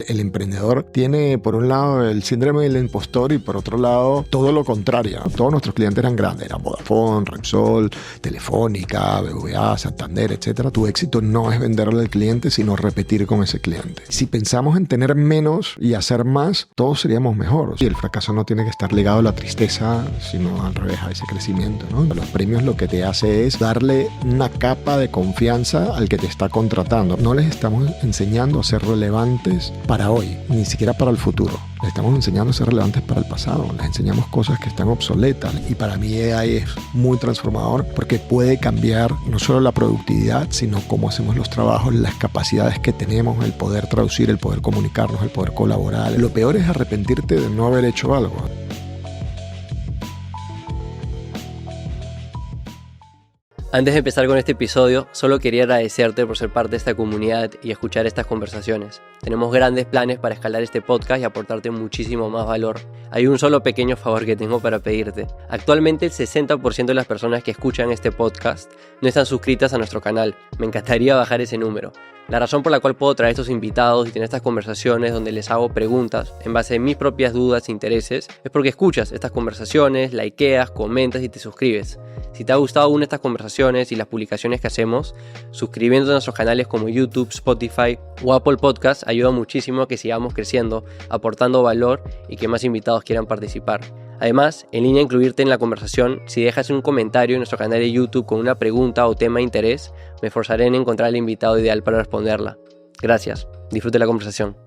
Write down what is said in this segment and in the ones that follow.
el emprendedor tiene por un lado el síndrome del impostor y por otro lado todo lo contrario. Todos nuestros clientes eran grandes, eran Vodafone, Repsol, Telefónica, BBVA, Santander, etcétera. Tu éxito no es venderle al cliente, sino repetir con ese cliente. Si pensamos en tener menos y hacer más, todos seríamos mejor. Y el fracaso no tiene que estar ligado a la tristeza, sino al revés, a ese crecimiento, ¿no? Los premios lo que te hace es darle una capa de confianza al que te está contratando. No les estamos enseñando a ser relevantes para hoy, ni siquiera para el futuro. Les estamos enseñando a ser relevantes para el pasado. Les enseñamos cosas que están obsoletas. Y para mí AI es muy transformador porque puede cambiar no solo la productividad, sino cómo hacemos los trabajos, las capacidades que tenemos, el poder traducir, el poder comunicarnos, el poder colaborar. Lo peor es arrepentirte de no haber hecho algo. Antes de empezar con este episodio, solo quería agradecerte por ser parte de esta comunidad y escuchar estas conversaciones. Tenemos grandes planes para escalar este podcast y aportarte muchísimo más valor. Hay un solo pequeño favor que tengo para pedirte. Actualmente el 60% de las personas que escuchan este podcast no están suscritas a nuestro canal. Me encantaría bajar ese número. La razón por la cual puedo traer estos invitados y tener estas conversaciones donde les hago preguntas en base a mis propias dudas e intereses es porque escuchas estas conversaciones, likeas, comentas y te suscribes. Si te ha gustado alguna de estas conversaciones y las publicaciones que hacemos, suscribiéndote a nuestros canales como YouTube, Spotify o Apple Podcasts ayuda muchísimo a que sigamos creciendo, aportando valor y que más invitados quieran participar. Además, en línea a incluirte en la conversación, si dejas un comentario en nuestro canal de YouTube con una pregunta o tema de interés, me esforzaré en encontrar el invitado ideal para responderla. Gracias. Disfrute la conversación.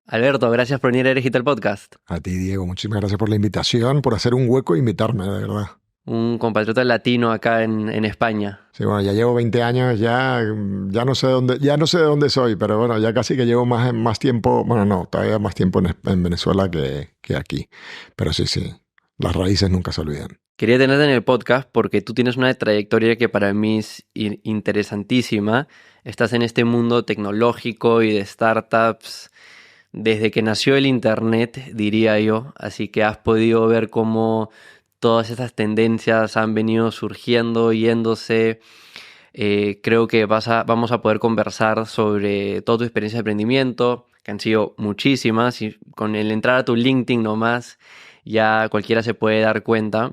Alberto, gracias por venir a Digital Podcast. A ti, Diego, muchísimas gracias por la invitación, por hacer un hueco e invitarme, de verdad. Un compatriota latino acá en España. Sí, bueno, ya llevo 20 años, ya no sé de dónde soy, pero bueno, ya casi que llevo más tiempo, bueno, no, todavía más tiempo en Venezuela que aquí. Pero sí, las raíces nunca se olvidan. Quería tenerte en el podcast porque tú tienes una trayectoria que para mí es interesantísima. Estás en este mundo tecnológico y de startups desde que nació el internet, diría yo. Así que has podido ver cómo todas estas tendencias han venido surgiendo, yéndose. Creo que vamos a poder conversar sobre toda tu experiencia de emprendimiento, que han sido muchísimas. Y con el entrar a tu LinkedIn nomás, ya cualquiera se puede dar cuenta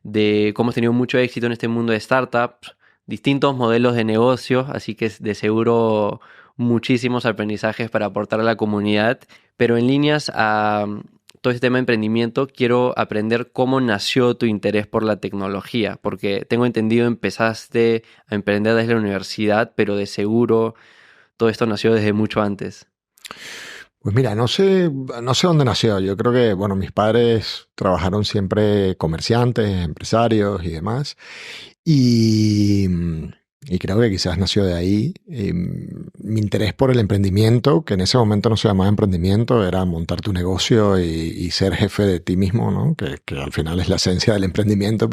de cómo has tenido mucho éxito en este mundo de startups, distintos modelos de negocio, así que de seguro muchísimos aprendizajes para aportar a la comunidad. Pero en líneas a todo este tema de emprendimiento, quiero aprender cómo nació tu interés por la tecnología, porque tengo entendido empezaste a emprender desde la universidad, pero de seguro todo esto nació desde mucho antes. Pues mira, no sé dónde nació. Yo creo que, bueno, mis padres trabajaron siempre comerciantes, empresarios y demás. Y creo que quizás nació de ahí. Mi interés por el emprendimiento, que en ese momento no se llamaba emprendimiento, era montar tu negocio y ser jefe de ti mismo, ¿no? Que al final es la esencia del emprendimiento,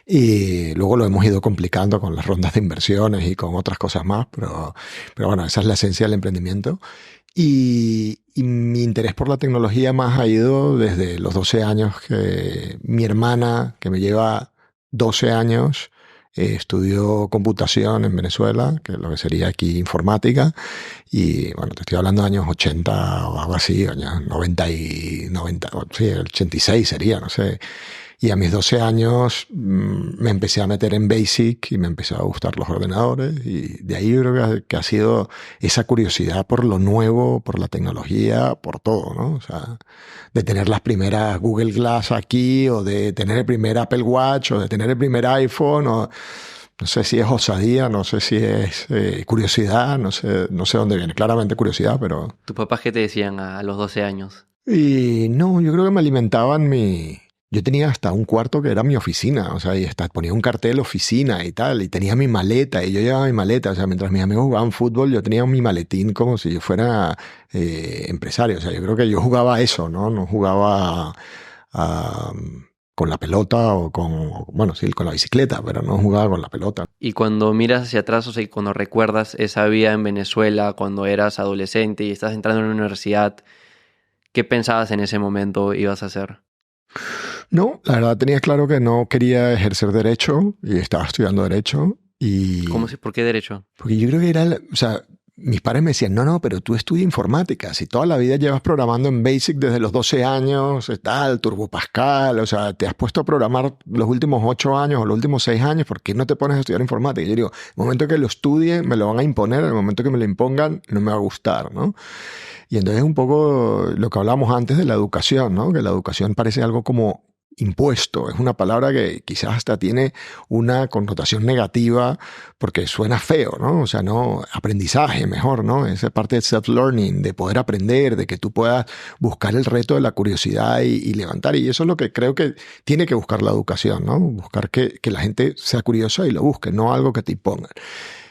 y luego lo hemos ido complicando con las rondas de inversiones y con otras cosas más, pero bueno, esa es la esencia del emprendimiento. Y mi interés por la tecnología más ha ido desde los 12 años que mi hermana, que me lleva 12 años, estudió computación en Venezuela, que es lo que sería aquí informática, y bueno, te estoy hablando de años 80 o algo así, años 90 sí, 86 sería, no sé. Y a mis 12 años me empecé a meter en BASIC y me empezó a gustar los ordenadores, y de ahí yo creo que ha sido esa curiosidad por lo nuevo, por la tecnología, por todo, ¿no? O sea, de tener las primeras Google Glass aquí, o de tener el primer Apple Watch, o de tener el primer iPhone, o no sé si es osadía, no sé si es curiosidad, no sé dónde viene. Claramente curiosidad, pero... ¿Tus papás qué te decían a los 12 años? Y no, yo creo que me alimentaban Yo tenía hasta un cuarto que era mi oficina, o sea, y ponía un cartel oficina y tal, y tenía mi maleta, y yo llevaba mi maleta, o sea, mientras mis amigos jugaban fútbol, yo tenía mi maletín como si yo fuera empresario, o sea, yo creo que yo jugaba a eso, ¿no? No jugaba con la pelota bueno, sí, con la bicicleta, pero no jugaba con la pelota. Y cuando miras hacia atrás, o sea, y cuando recuerdas esa vida en Venezuela, cuando eras adolescente y estás entrando en la universidad, ¿qué pensabas en ese momento ibas a hacer? No, la verdad tenía claro que no quería ejercer derecho y estaba estudiando derecho. ¿Cómo? ¿Por qué derecho? Porque yo creo que era, o sea, mis padres me decían, no, pero tú estudias informática, si toda la vida llevas programando en BASIC desde los 12 años, tal, Turbo Pascal, o sea, te has puesto a programar los últimos 8 años o los últimos 6 años, ¿por qué no te pones a estudiar informática? Y yo digo, el momento que lo estudie me lo van a imponer, el momento que me lo impongan no me va a gustar, ¿no? Y entonces un poco lo que hablábamos antes de la educación, ¿no? Que la educación parece algo como impuesto, es una palabra que quizás hasta tiene una connotación negativa porque suena feo, ¿no? O sea, no, aprendizaje mejor, ¿no? Esa parte de self-learning, de poder aprender, de que tú puedas buscar el reto de la curiosidad y levantar. Y eso es lo que creo que tiene que buscar la educación, ¿no? Buscar que la gente sea curiosa y lo busque, no algo que te impongan.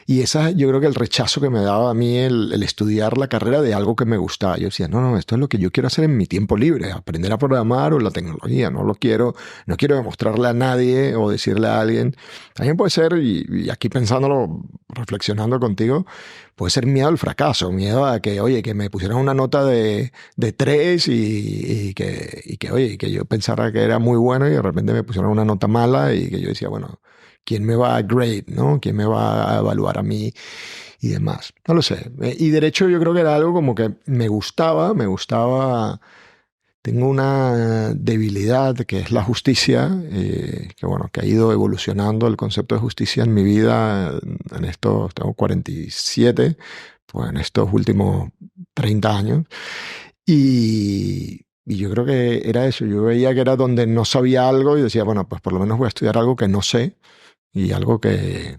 Y esa, yo creo que el rechazo que me daba a mí el estudiar la carrera de algo que me gustaba. Yo decía, no, esto es lo que yo quiero hacer en mi tiempo libre, aprender a programar o la tecnología. No quiero demostrarle a nadie o decirle a alguien. También puede ser, y aquí pensándolo, reflexionando contigo, puede ser miedo al fracaso, miedo a que, oye, que me pusieran una nota de 3 y que yo pensara que era muy bueno y de repente me pusieran una nota mala y que yo decía, bueno, ¿quién me va a grade, no? ¿Quién me va a evaluar a mí y demás? No lo sé. Y derecho yo creo que era algo como que me gustaba. Tengo una debilidad que es la justicia, que ha ido evolucionando el concepto de justicia en mi vida en estos, tengo 47, pues en estos últimos 30 años. Y yo creo que era eso. Yo veía que era donde no sabía algo y decía, bueno, pues por lo menos voy a estudiar algo que no sé. Y algo que...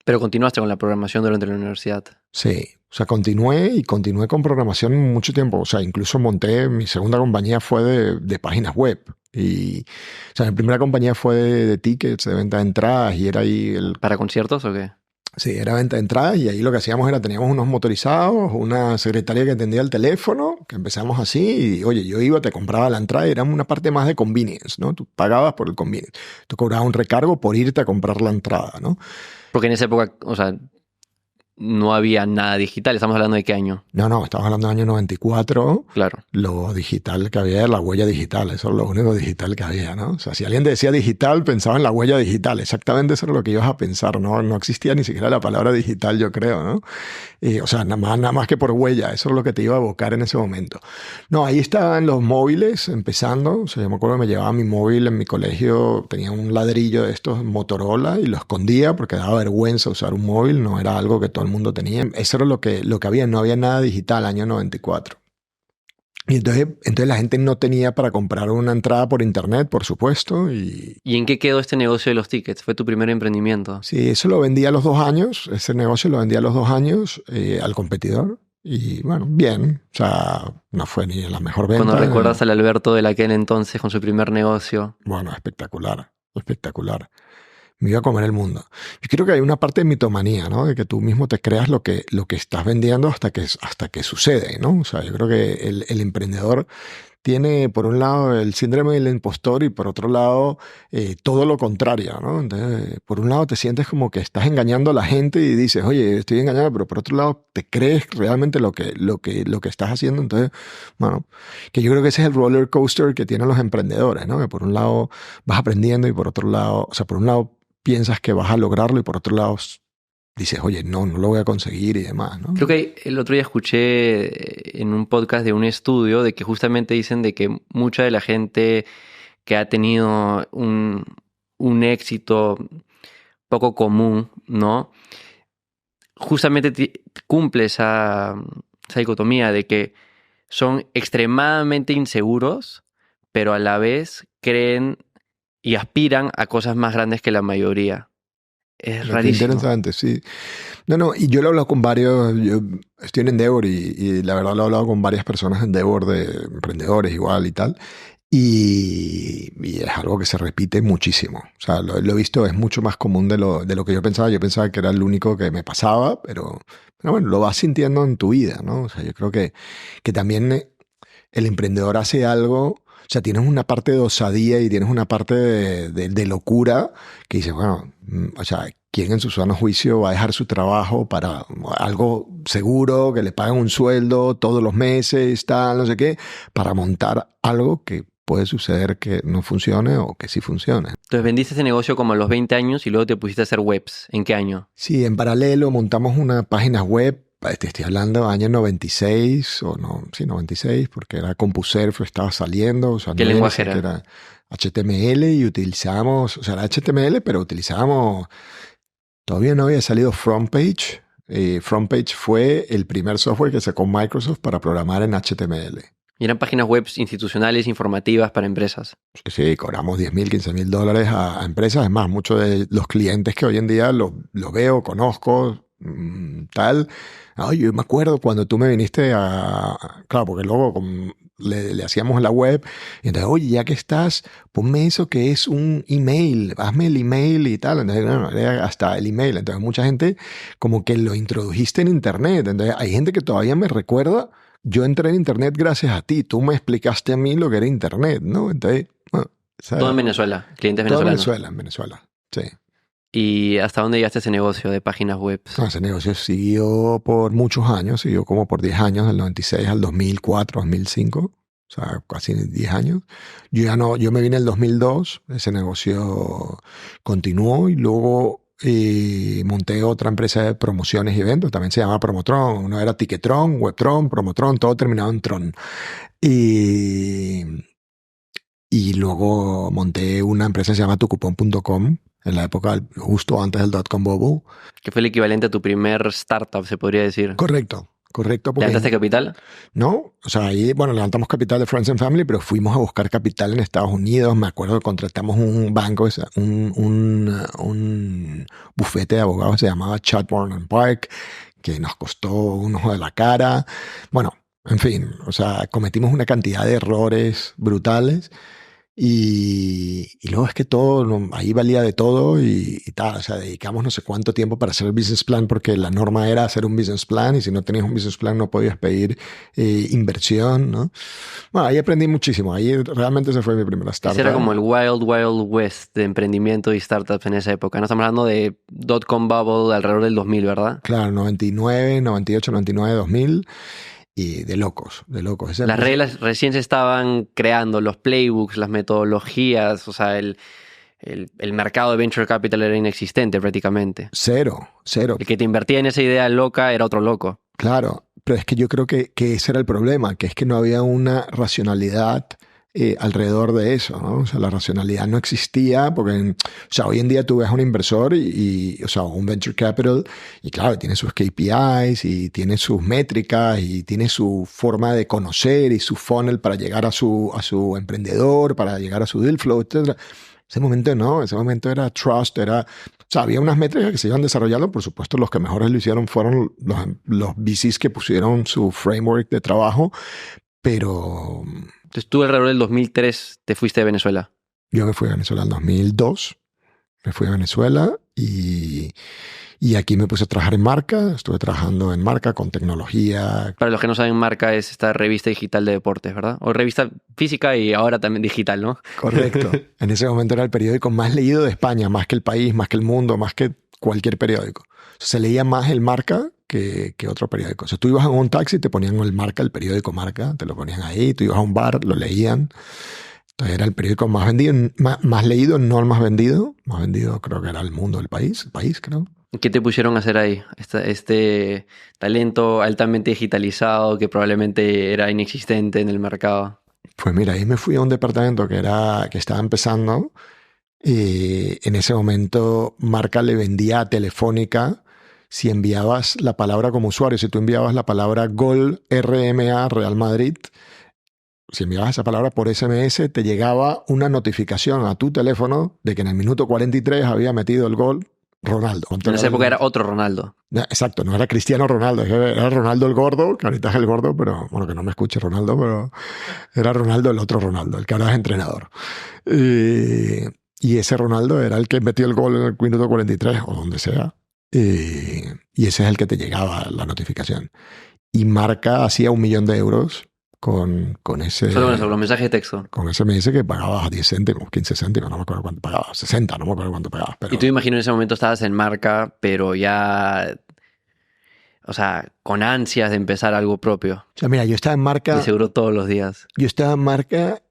Pero continuaste con la programación durante la universidad. Sí, o sea, continué con programación mucho tiempo. O sea, incluso monté, mi segunda compañía fue de páginas web. Y, o sea, mi primera compañía fue de tickets, de venta de entradas y era ahí el... ¿Para conciertos o qué? Sí, era venta de entradas y ahí lo que hacíamos era, teníamos unos motorizados, una secretaria que atendía el teléfono, que empezamos así y, oye, yo iba, te compraba la entrada y era una parte más de convenience, ¿no? Tú pagabas por el convenience. Tú cobrabas un recargo por irte a comprar la entrada, ¿no? Porque en esa época, o sea, no había nada digital. ¿Estamos hablando de qué año? No, estamos hablando del año 94. Claro. Lo digital que había era la huella digital. Eso es lo único digital que había, ¿no? O sea, si alguien decía digital, pensaba en la huella digital. Exactamente eso era lo que ibas a pensar, ¿no? No existía ni siquiera la palabra digital, yo creo, ¿no? O sea, nada más que por huella. Eso es lo que te iba a evocar en ese momento. No, ahí estaban los móviles empezando. O sea, yo me acuerdo que me llevaba mi móvil en mi colegio. Tenía un ladrillo de estos Motorola y lo escondía porque daba vergüenza usar un móvil. No era algo que todo el mundo tenía. Eso era lo que había. No había nada digital, año 94. Y entonces la gente no tenía para comprar una entrada por internet, por supuesto. ¿Y en qué quedó este negocio de los tickets? ¿Fue tu primer emprendimiento? Sí, eso lo vendí a los 2 años. Ese negocio lo vendí a los 2 años al competidor. Y bueno, bien. O sea, no fue ni la mejor venta. Cuando recuerdas al Alberto de aquel entonces con su primer negocio. Bueno, espectacular. Me iba a comer el mundo. Yo creo que hay una parte de mitomanía, ¿no? De que tú mismo te creas lo que estás vendiendo hasta que sucede, ¿no? O sea, yo creo que el emprendedor tiene, por un lado, el síndrome del impostor y por otro lado, todo lo contrario, ¿no? Entonces, por un lado te sientes como que estás engañando a la gente y dices, oye, estoy engañado, pero por otro lado te crees realmente lo que estás haciendo. Entonces, bueno, que yo creo que ese es el roller coaster que tienen los emprendedores, ¿no? Que por un lado vas aprendiendo y por otro lado, o sea, por un lado piensas que vas a lograrlo y por otro lado dices, oye, no lo voy a conseguir y demás, ¿no? Creo que el otro día escuché en un podcast de un estudio de que justamente dicen de que mucha de la gente que ha tenido un éxito poco común, ¿no? Justamente cumple esa dicotomía de que son extremadamente inseguros, pero a la vez creen y aspiran a cosas más grandes que la mayoría. Es rarísimo. Interesante, sí. No, y yo lo he hablado con varios, yo estoy en Endeavor y la verdad lo he hablado con varias personas en Endeavor, de emprendedores igual y tal, y es algo que se repite muchísimo. O sea, lo he visto, es mucho más común de lo que yo pensaba. Yo pensaba que era el único que me pasaba, pero bueno, lo vas sintiendo en tu vida, ¿no? O sea, yo creo que también el emprendedor hace algo. O sea, tienes una parte de osadía y tienes una parte de locura que dices, bueno, o sea, ¿quién en su sano juicio va a dejar su trabajo para algo seguro, que le pagan un sueldo todos los meses, tal, no sé qué, para montar algo que puede suceder que no funcione o que sí funcione? Entonces vendiste ese negocio como a los 20 años y luego te pusiste a hacer webs. ¿En qué año? Sí, en paralelo montamos una página web te estoy hablando año 96, o no, sí, 96, porque era CompuServe, estaba saliendo, o sea, ¿Qué no había ni lenguaje era? siquiera HTML y utilizábamos, o sea, era HTML, pero utilizábamos, todavía no había salido FrontPage. FrontPage fue el primer software que sacó Microsoft para programar en HTML. Y eran páginas web institucionales, informativas para empresas. Sí, cobramos 10.000, 15.000 dólares a empresas. Es más, muchos de los clientes que hoy en día los veo, conozco, tal. Ay, yo me acuerdo cuando tú me viniste Claro, porque luego le hacíamos la web. Y entonces, oye, ya que estás, ponme eso que es un email. Hazme el email y tal. Entonces, no, era hasta el email. Entonces, mucha gente como que lo introdujiste en Internet. Entonces, hay gente que todavía me recuerda. Yo entré en Internet gracias a ti. Tú me explicaste a mí lo que era Internet, ¿no? Entonces, bueno, Todo en Venezuela, clientes todo venezolanos. En Venezuela, sí. ¿Y hasta dónde llegaste ese negocio de páginas web? No, ese negocio siguió por muchos años, siguió como por 10 años, del 96 al 2004, 2005, o sea, casi 10 años. Yo me vine en el 2002, ese negocio continuó y luego monté otra empresa de promociones y eventos, también se llama Promotron, uno era Ticketron, Webtron, Promotron, todo terminado en Tron. Y, y luego monté una empresa que se llama tucupón.com en la época justo antes del dot-com bubble. Que fue el equivalente a tu primer startup, se podría decir. Correcto, correcto. Porque ¿Levantaste capital? no, o sea, ahí, bueno, levantamos capital de Friends and Family, pero fuimos a buscar capital en Estados Unidos. Me acuerdo que contratamos un banco, un bufete de abogados que se llamaba Chadbourne and Park, que nos costó un ojo de la cara. Bueno, en fin, o sea, cometimos una cantidad de errores brutales. Y luego es que todo, ahí valía de todo y tal, o sea, dedicamos no sé cuánto tiempo para hacer el business plan porque la norma era hacer un business plan y si no tenías un business plan no podías pedir inversión, ¿no? Bueno, ahí aprendí muchísimo, ahí realmente esa fue mi primera startup. Ese era como el Wild Wild West de emprendimiento y startups en esa época. No estamos hablando de dot-com bubble alrededor del 2000, ¿verdad? Claro, 99, 98, 99, 2000 y de locos, de locos. Las reglas recién se estaban creando, los playbooks, las metodologías, o sea, el mercado de venture capital era inexistente prácticamente. Cero. El que te invertía en esa idea loca era otro loco. Claro, pero es que yo creo que ese era el problema, que es que no había una racionalidad alrededor de eso, ¿no? O sea, la racionalidad no existía porque, o sea, hoy en día tú ves a un inversor o sea, un venture capital y claro, tiene sus KPIs y tiene sus métricas y tiene su forma de conocer y su funnel para llegar a su emprendedor, para llegar a su deal flow, etc. Ese momento no, ese momento era trust, o sea, había unas métricas que se iban desarrollando, por supuesto los que mejores lo hicieron fueron los VCs que pusieron su framework de trabajo, pero Entonces tú alrededor del 2003 te fuiste de Venezuela. yo me fui a Venezuela en 2002, me fui a Venezuela y aquí me puse a trabajar en marca, estuve trabajando en marca con tecnología. Para los que no saben, Marca es esta revista digital de deportes, ¿verdad? O revista física y ahora también digital, ¿no? Correcto. En ese momento era el periódico más leído de España, más que El País, más que El Mundo, más que cualquier periódico. Se leía más el Marca que otro periódico. O sea, tú ibas en un taxi y te ponían el Marca, el periódico Marca, te lo ponían ahí, tú ibas a un bar, lo leían. Entonces era el periódico más vendido, más leído, no el más vendido. Más vendido creo que era El Mundo, El País creo. ¿Qué te pusieron a hacer ahí? Este talento altamente digitalizado que probablemente era inexistente en el mercado. Pues mira, ahí me fui a un departamento que estaba empezando. En ese momento, Marca le vendía a Telefónica si enviabas la palabra como usuario, si tú enviabas la palabra gol, RMA, Real Madrid, si enviabas esa palabra por SMS, te llegaba una notificación a tu teléfono de que en el minuto 43 había metido el gol Ronaldo. En esa época era otro Ronaldo. Exacto, no era Cristiano Ronaldo, era Ronaldo el gordo, que ahorita es el gordo, pero bueno, que no me escuche Ronaldo, pero era Ronaldo el otro Ronaldo, el que ahora es entrenador. Y ese Ronaldo era el que metió el gol en el minuto 43 o donde sea. Y ese es el que te llegaba la notificación. Y Marca hacía 1 millón de euros con ese... Solo con eso, los mensajes de texto. Con ese me dice que pagabas 10 céntimos, 15 céntimos, no me acuerdo cuánto pagabas, 60, no me acuerdo cuánto pagabas. Pero... Y tú imagino en ese momento estabas en Marca, pero ya... O sea, con ansias de empezar algo propio. O sea, mira, yo estaba en Marca... De seguro todos los días. Yo estaba en Marca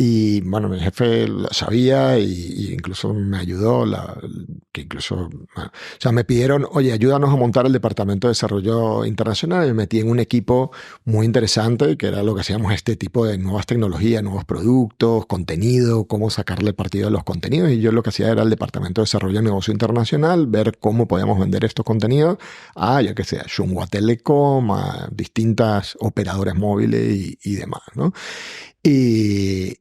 Y bueno, mi jefe lo sabía y incluso me ayudó, que incluso, bueno, o sea, me pidieron, oye, ayúdanos a montar el departamento de desarrollo internacional. Y me metí en un equipo muy interesante, que era lo que hacíamos este tipo de nuevas tecnologías, nuevos productos, contenido, cómo sacarle partido a los contenidos. Y yo lo que hacía era el departamento de desarrollo de negocio internacional, ver cómo podíamos vender estos contenidos a, yo qué sé, a Chunghwa Telecom, a distintas operadores móviles y demás, ¿no? Y,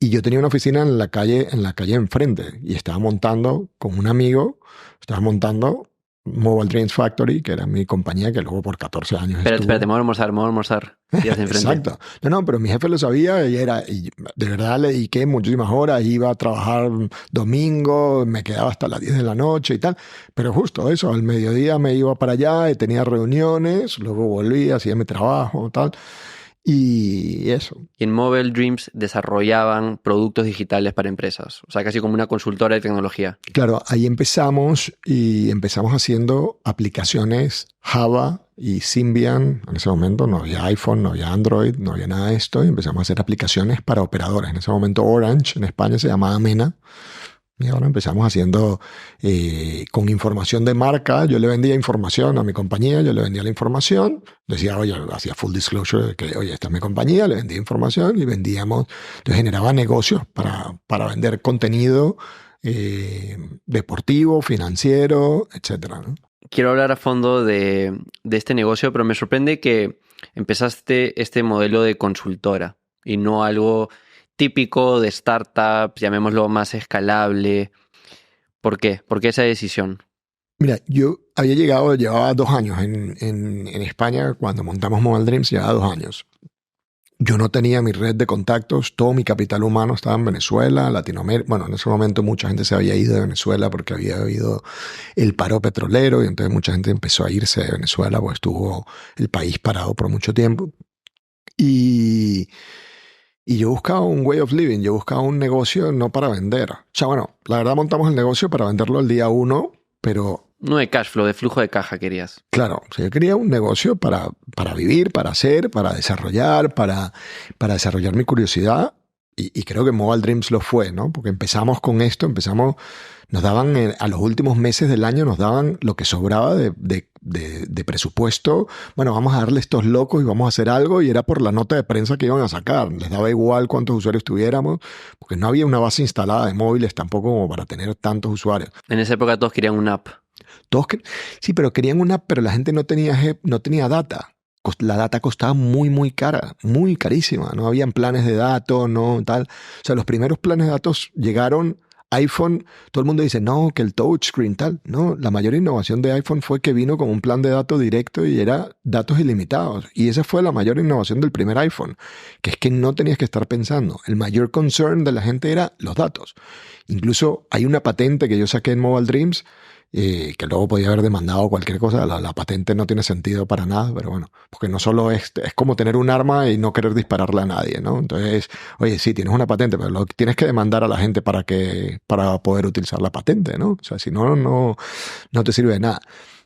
y yo tenía una oficina en la calle enfrente y estaba montando con un amigo, estaba montando Mobile Dreams Factory, que era mi compañía que luego por 14 años Espérate, estuvo. me voy a almorzar. Ibas enfrente. Exacto. No, no, pero mi jefe lo sabía y de verdad le dediqué muchísimas horas, iba a trabajar domingo, me quedaba hasta las 10 de la noche y tal, pero justo eso, al mediodía me iba para allá y tenía reuniones, luego volvía, hacía mi trabajo, tal, y eso. Y en Mobile Dreams desarrollaban productos digitales para empresas. O sea, casi como una consultora de tecnología. Claro, ahí empezamos y empezamos haciendo aplicaciones Java y Symbian. En ese momento no había iPhone, no había Android, no había nada de esto. Y empezamos a hacer aplicaciones para operadores. En ese momento Orange en España se llamaba Mena. Y ahora empezamos haciendo con información de marca. Yo le vendía información a mi compañía, yo le vendía la información. Decía, oye, hacía full disclosure de que, oye, esta es mi compañía, le vendía información y vendíamos. Entonces generaba negocios para vender contenido deportivo, financiero, etcétera, ¿no? Quiero hablar a fondo de este negocio, pero me sorprende que empezaste este modelo de consultora y no algo típico de startup, llamémoslo más escalable. ¿Por qué? ¿Por qué esa decisión? Mira, yo había llegado, llevaba 2 años en España cuando montamos Mobile Dreams, llevaba 2 años. Yo no tenía mi red de contactos, todo mi capital humano estaba en Venezuela, Latinoamérica. Bueno, en ese momento mucha gente se había ido de Venezuela porque había habido el paro petrolero y entonces mucha gente empezó a irse de Venezuela, pues estuvo el país parado por mucho tiempo. Y, y yo buscaba un way of living, yo buscaba un negocio no para vender. O sea, bueno, la verdad montamos el negocio para venderlo el día uno, pero No de cash flow, de flujo de caja querías. claro, o sea, yo quería un negocio para vivir, para hacer, para desarrollar mi curiosidad y creo que Mobile Dreams lo fue, ¿no? Porque empezamos con esto, nos daban, a los últimos meses del año nos daban lo que sobraba de presupuesto. Bueno, vamos a darle a estos locos y vamos a hacer algo y era por la nota de prensa que iban a sacar. Les daba igual cuántos usuarios tuviéramos, porque no había una base instalada de móviles tampoco como para tener tantos usuarios. En esa época todos querían una app. Todos sí, pero querían una app, pero la gente no tenía data. La data costaba muy, muy cara, muy carísima. No habían planes de datos, no tal. O sea, los primeros planes de datos llegaron iPhone. Todo el mundo dice, no, que el touchscreen tal. No, la mayor innovación de iPhone fue que vino con un plan de datos directo y era datos ilimitados. Y esa fue la mayor innovación del primer iPhone, que es que no tenías que estar pensando. El mayor concern de la gente era los datos. Incluso hay una patente que yo saqué en Mobile Dreams que luego podía haber demandado cualquier cosa. La patente no tiene sentido para nada, pero bueno, porque no solo es como tener un arma y no querer dispararle a nadie, ¿no? Entonces, oye, sí, tienes una patente, pero tienes que demandar a la gente para poder utilizar la patente, ¿no? O sea, si no, no te sirve de nada.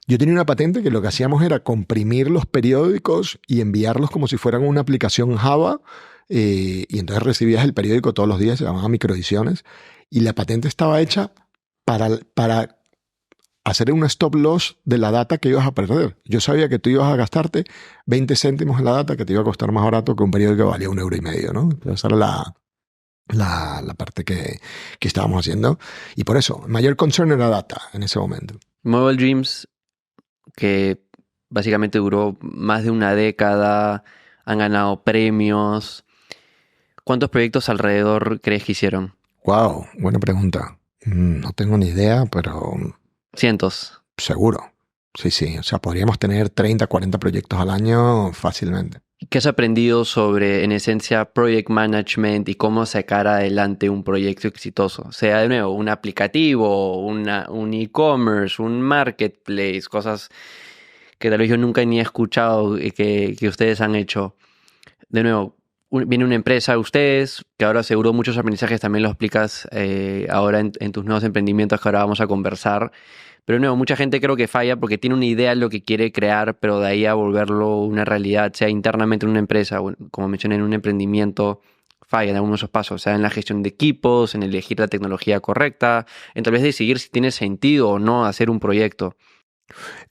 Yo tenía una patente que lo que hacíamos era comprimir los periódicos y enviarlos como si fueran una aplicación Java, y entonces recibías el periódico todos los días, se llamaba microediciones, y la patente estaba hecha para hacer un stop loss de la data que ibas a perder. Yo sabía que tú ibas a gastarte 20 céntimos en la data que te iba a costar más barato que un periódico que valía 1,50 €, ¿no? Entonces esa era la parte que estábamos haciendo. Y por eso, el mayor concern era data en ese momento. Mobile Dreams, que básicamente duró más de una década, han ganado premios. ¿Cuántos proyectos alrededor crees que hicieron? Wow, buena pregunta. No tengo ni idea, pero Cientos. seguro. Sí, sí. O sea, podríamos tener 30, 40 proyectos al año fácilmente. ¿Qué has aprendido sobre, en esencia, project management y cómo sacar adelante un proyecto exitoso? Sea, de nuevo, un aplicativo, un e-commerce, un marketplace, cosas que tal vez yo nunca ni he escuchado y que ustedes han hecho. De nuevo, viene una empresa, ustedes, que ahora seguro muchos aprendizajes también los aplicas ahora en tus nuevos emprendimientos que ahora vamos a conversar. Pero no, mucha gente creo que falla porque tiene una idea de lo que quiere crear, pero de ahí a volverlo una realidad, sea internamente en una empresa o, como mencioné, en un emprendimiento, falla en algunos de esos pasos, o sea, en la gestión de equipos, en elegir la tecnología correcta, en tal vez decidir si tiene sentido o no hacer un proyecto.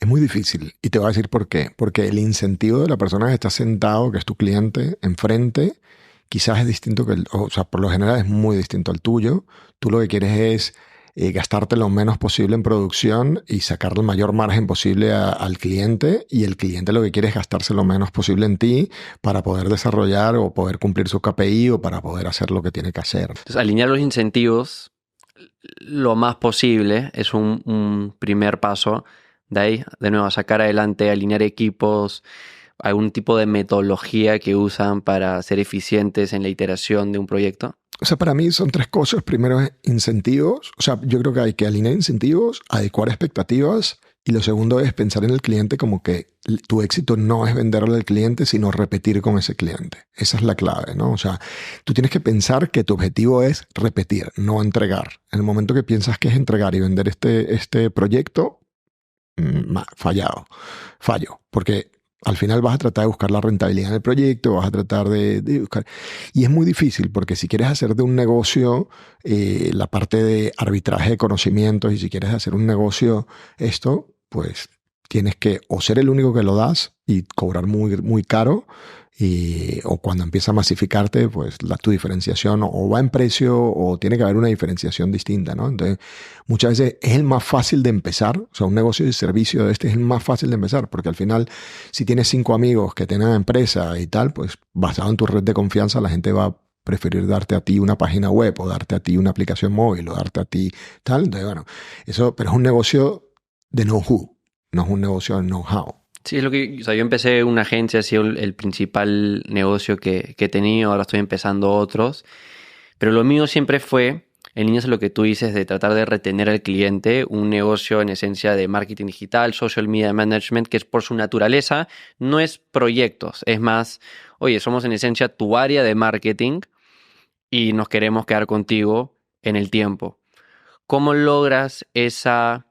Es muy difícil y te voy a decir por qué. Porque el incentivo de la persona que está sentado, que es tu cliente, enfrente, quizás es distinto o sea, por lo general es muy distinto al tuyo. Tú lo que quieres es gastarte lo menos posible en producción y sacar el mayor margen posible al cliente, y el cliente lo que quiere es gastarse lo menos posible en ti para poder desarrollar o poder cumplir su KPI o para poder hacer lo que tiene que hacer. Entonces, alinear los incentivos lo más posible es un primer paso. De ahí, de nuevo, sacar adelante, alinear equipos, algún tipo de metodología que usan para ser eficientes en la iteración de un proyecto. O sea, para mí son tres cosas. Primero es incentivos. O sea, yo creo que hay que alinear incentivos, adecuar expectativas. Y lo segundo es pensar en el cliente como que tu éxito no es venderle al cliente, sino repetir con ese cliente. Esa es la clave, ¿no? O sea, tú tienes que pensar que tu objetivo es repetir, no entregar. En el momento que piensas que es entregar y vender este proyecto, fallo. Porque al final vas a tratar de buscar la rentabilidad en el proyecto, vas a tratar de buscar... Y es muy difícil porque si quieres hacer de un negocio la parte de arbitraje de conocimientos, y si quieres hacer un negocio pues tienes que o ser el único que lo das y cobrar muy, muy caro, o cuando empieza a masificarte, pues tu diferenciación o va en precio o tiene que haber una diferenciación distinta, ¿no? Entonces, muchas veces es el más fácil de empezar. O sea, un negocio de servicio de este es el más fácil de empezar, porque al final, si tienes 5 amigos que tengan empresa y tal, pues basado en tu red de confianza, la gente va a preferir darte a ti una página web o darte a ti una aplicación móvil o darte a ti tal. Entonces, bueno, eso, pero es un negocio de know-who, no es un negocio de know-how. Sí, es lo que, o sea, yo empecé una agencia, ha sido el principal negocio que he tenido, ahora estoy empezando otros, pero lo mío siempre fue, en líneas de lo que tú dices, de tratar de retener al cliente, un negocio en esencia de marketing digital, social media management, que es por su naturaleza, no es proyectos, es más, oye, somos en esencia tu área de marketing y nos queremos quedar contigo en el tiempo. ¿Cómo logras esa,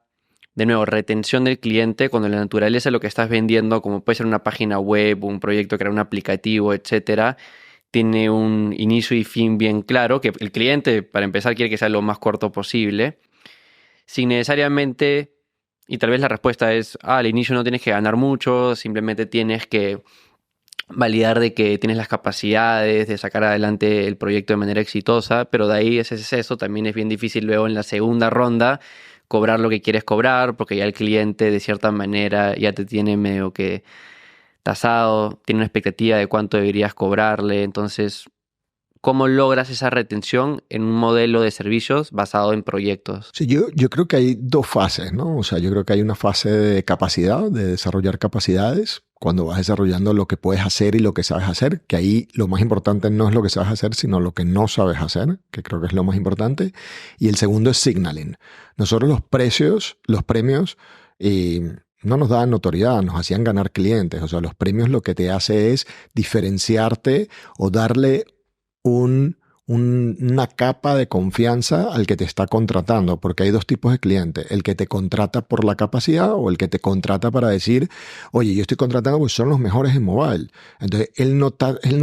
de nuevo, retención del cliente cuando la naturaleza de lo que estás vendiendo, como puede ser una página web, un proyecto, crear un aplicativo, etcétera, tiene un inicio y fin bien claro, que el cliente, para empezar, quiere que sea lo más corto posible, sin necesariamente, y tal vez la respuesta es, al inicio no tienes que ganar mucho, simplemente tienes que validar de que tienes las capacidades de sacar adelante el proyecto de manera exitosa, pero de ahí ese es eso, también es bien difícil luego en la segunda ronda cobrar lo que quieres cobrar, porque ya el cliente de cierta manera ya te tiene medio que tasado, tiene una expectativa de cuánto deberías cobrarle. Entonces, ¿cómo logras esa retención en un modelo de servicios basado en proyectos? Sí, yo creo que hay dos fases, ¿no? O sea, yo creo que hay una fase de capacidad, de desarrollar capacidades, cuando vas desarrollando lo que puedes hacer y lo que sabes hacer, que ahí lo más importante no es lo que sabes hacer, sino lo que no sabes hacer, que creo que es lo más importante. Y el segundo es signaling. Nosotros los premios, no nos daban notoriedad, nos hacían ganar clientes. O sea, los premios lo que te hace es diferenciarte o darle una capa de confianza al que te está contratando, porque hay dos tipos de clientes: el que te contrata por la capacidad o el que te contrata para decir, oye, yo estoy contratando porque son los mejores en mobile. Entonces, él no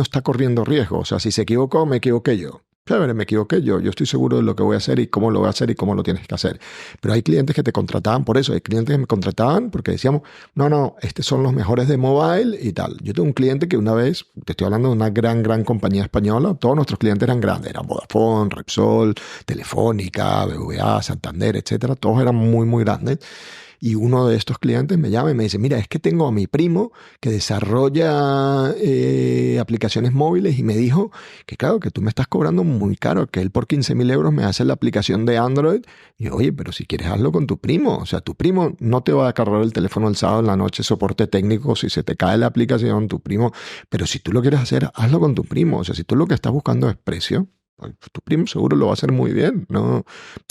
está corriendo riesgo. O sea, si se equivocó, me equivoqué yo. Chévere, me equivoqué yo estoy seguro de lo que voy a hacer y cómo lo voy a hacer y cómo lo tienes que hacer. Pero hay clientes que te contrataban por eso, hay clientes que me contrataban porque decíamos, no, estos son los mejores de mobile y tal. Yo tengo un cliente que una vez, te estoy hablando de una gran compañía española, todos nuestros clientes eran grandes, eran Vodafone, Repsol, Telefónica, BBVA, Santander, etcétera, todos eran muy grandes. Y uno de estos clientes me llama y me dice, mira, es que tengo a mi primo que desarrolla aplicaciones móviles y me dijo que claro, que tú me estás cobrando muy caro, que él por 15.000 euros me hace la aplicación de Android. Y yo, oye, pero si quieres hazlo con tu primo. O sea, tu primo no te va a cargar el teléfono el sábado en la noche, soporte técnico, si se te cae la aplicación, tu primo. Pero si tú lo quieres hacer, hazlo con tu primo. O sea, si tú lo que estás buscando es precio, pues tu primo seguro lo va a hacer muy bien, ¿no?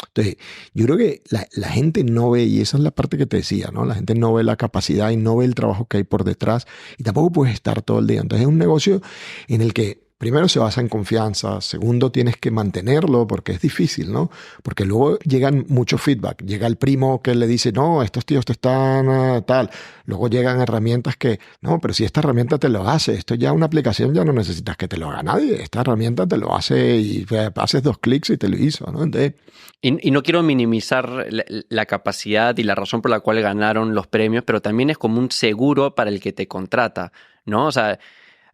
Entonces, yo creo que la gente no ve, y esa es la parte que te decía, ¿no? La gente no ve la capacidad y no ve el trabajo que hay por detrás, y tampoco puedes estar todo el día. Entonces, es un negocio en el que primero se basa en confianza, segundo tienes que mantenerlo porque es difícil, ¿no? Porque luego llegan mucho feedback, llega el primo que le dice, no, estos tíos te están tal, luego llegan herramientas que, no, pero si esta herramienta te lo hace, esto ya una aplicación ya no necesitas que te lo haga nadie, esta herramienta te lo hace y haces 2 clics y te lo hizo, ¿no? Entonces, y no quiero minimizar la capacidad y la razón por la cual ganaron los premios, pero también es como un seguro para el que te contrata, ¿no? O sea,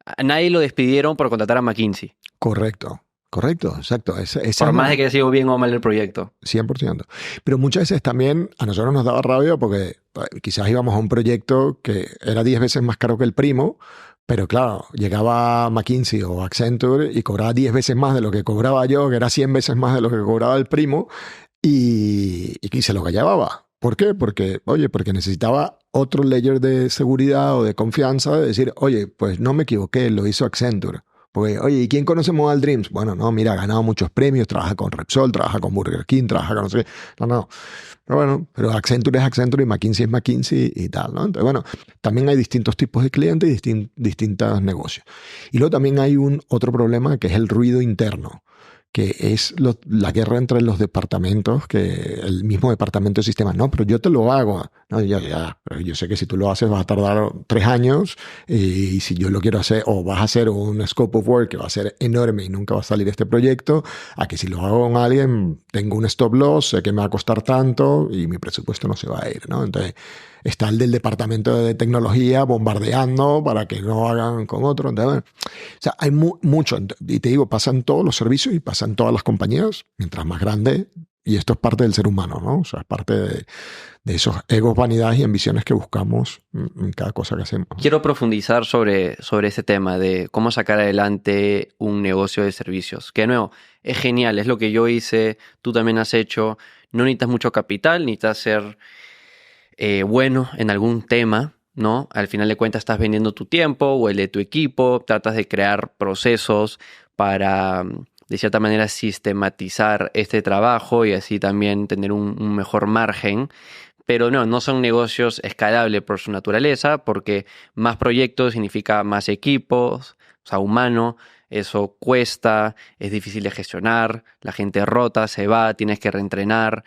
a nadie lo despidieron por contratar a McKinsey. correcto, exacto. Esa Por es más de que haya sido bien o mal el proyecto. 100%. Pero muchas veces también a nosotros nos daba rabia porque quizás íbamos a un proyecto que era 10 veces más caro que el primo, pero claro, llegaba McKinsey o Accenture y cobraba 10 veces más de lo que cobraba yo, que era 100 veces más de lo que cobraba el primo, y se lo llevaba. ¿Por qué? Porque necesitaba otro layer de seguridad o de confianza de decir, oye, pues no me equivoqué, lo hizo Accenture. Porque, oye, ¿y quién conoce Modal Dreams? Bueno, no, mira, ha ganado muchos premios, trabaja con Repsol, trabaja con Burger King, trabaja con no sé qué. No. Pero bueno, pero Accenture es Accenture y McKinsey es McKinsey y tal, ¿no? Entonces, bueno, también hay distintos tipos de clientes y distintos negocios. Y luego también hay otro problema que es el ruido interno, que es la guerra entre los departamentos, que el mismo departamento de sistemas, no, pero yo te lo hago. No, pero yo sé que si tú lo haces vas a tardar 3 años y si yo lo quiero hacer, o vas a hacer un scope of work que va a ser enorme y nunca va a salir este proyecto, a que si lo hago con alguien tengo un stop loss, sé que me va a costar tanto y mi presupuesto no se va a ir, ¿no? Entonces está el del departamento de tecnología bombardeando para que no hagan con otro. Entonces, bueno, o sea, hay mucho, y te digo, pasan todos los servicios y pasan todas las compañías, mientras más grande, y esto es parte del ser humano, ¿no? O sea, es parte de esos egos, vanidades y ambiciones que buscamos en cada cosa que hacemos, ¿no? Quiero profundizar sobre ese tema de cómo sacar adelante un negocio de servicios. Que de nuevo, es genial, es lo que yo hice, tú también has hecho. No necesitas mucho capital, necesitas ser bueno en algún tema, ¿no? Al final de cuentas estás vendiendo tu tiempo o el de tu equipo, tratas de crear procesos para, de cierta manera, sistematizar este trabajo y así también tener un mejor margen. Pero no son negocios escalables por su naturaleza, porque más proyectos significa más equipos, o sea, humano, eso cuesta, es difícil de gestionar, la gente rota, se va, tienes que reentrenar,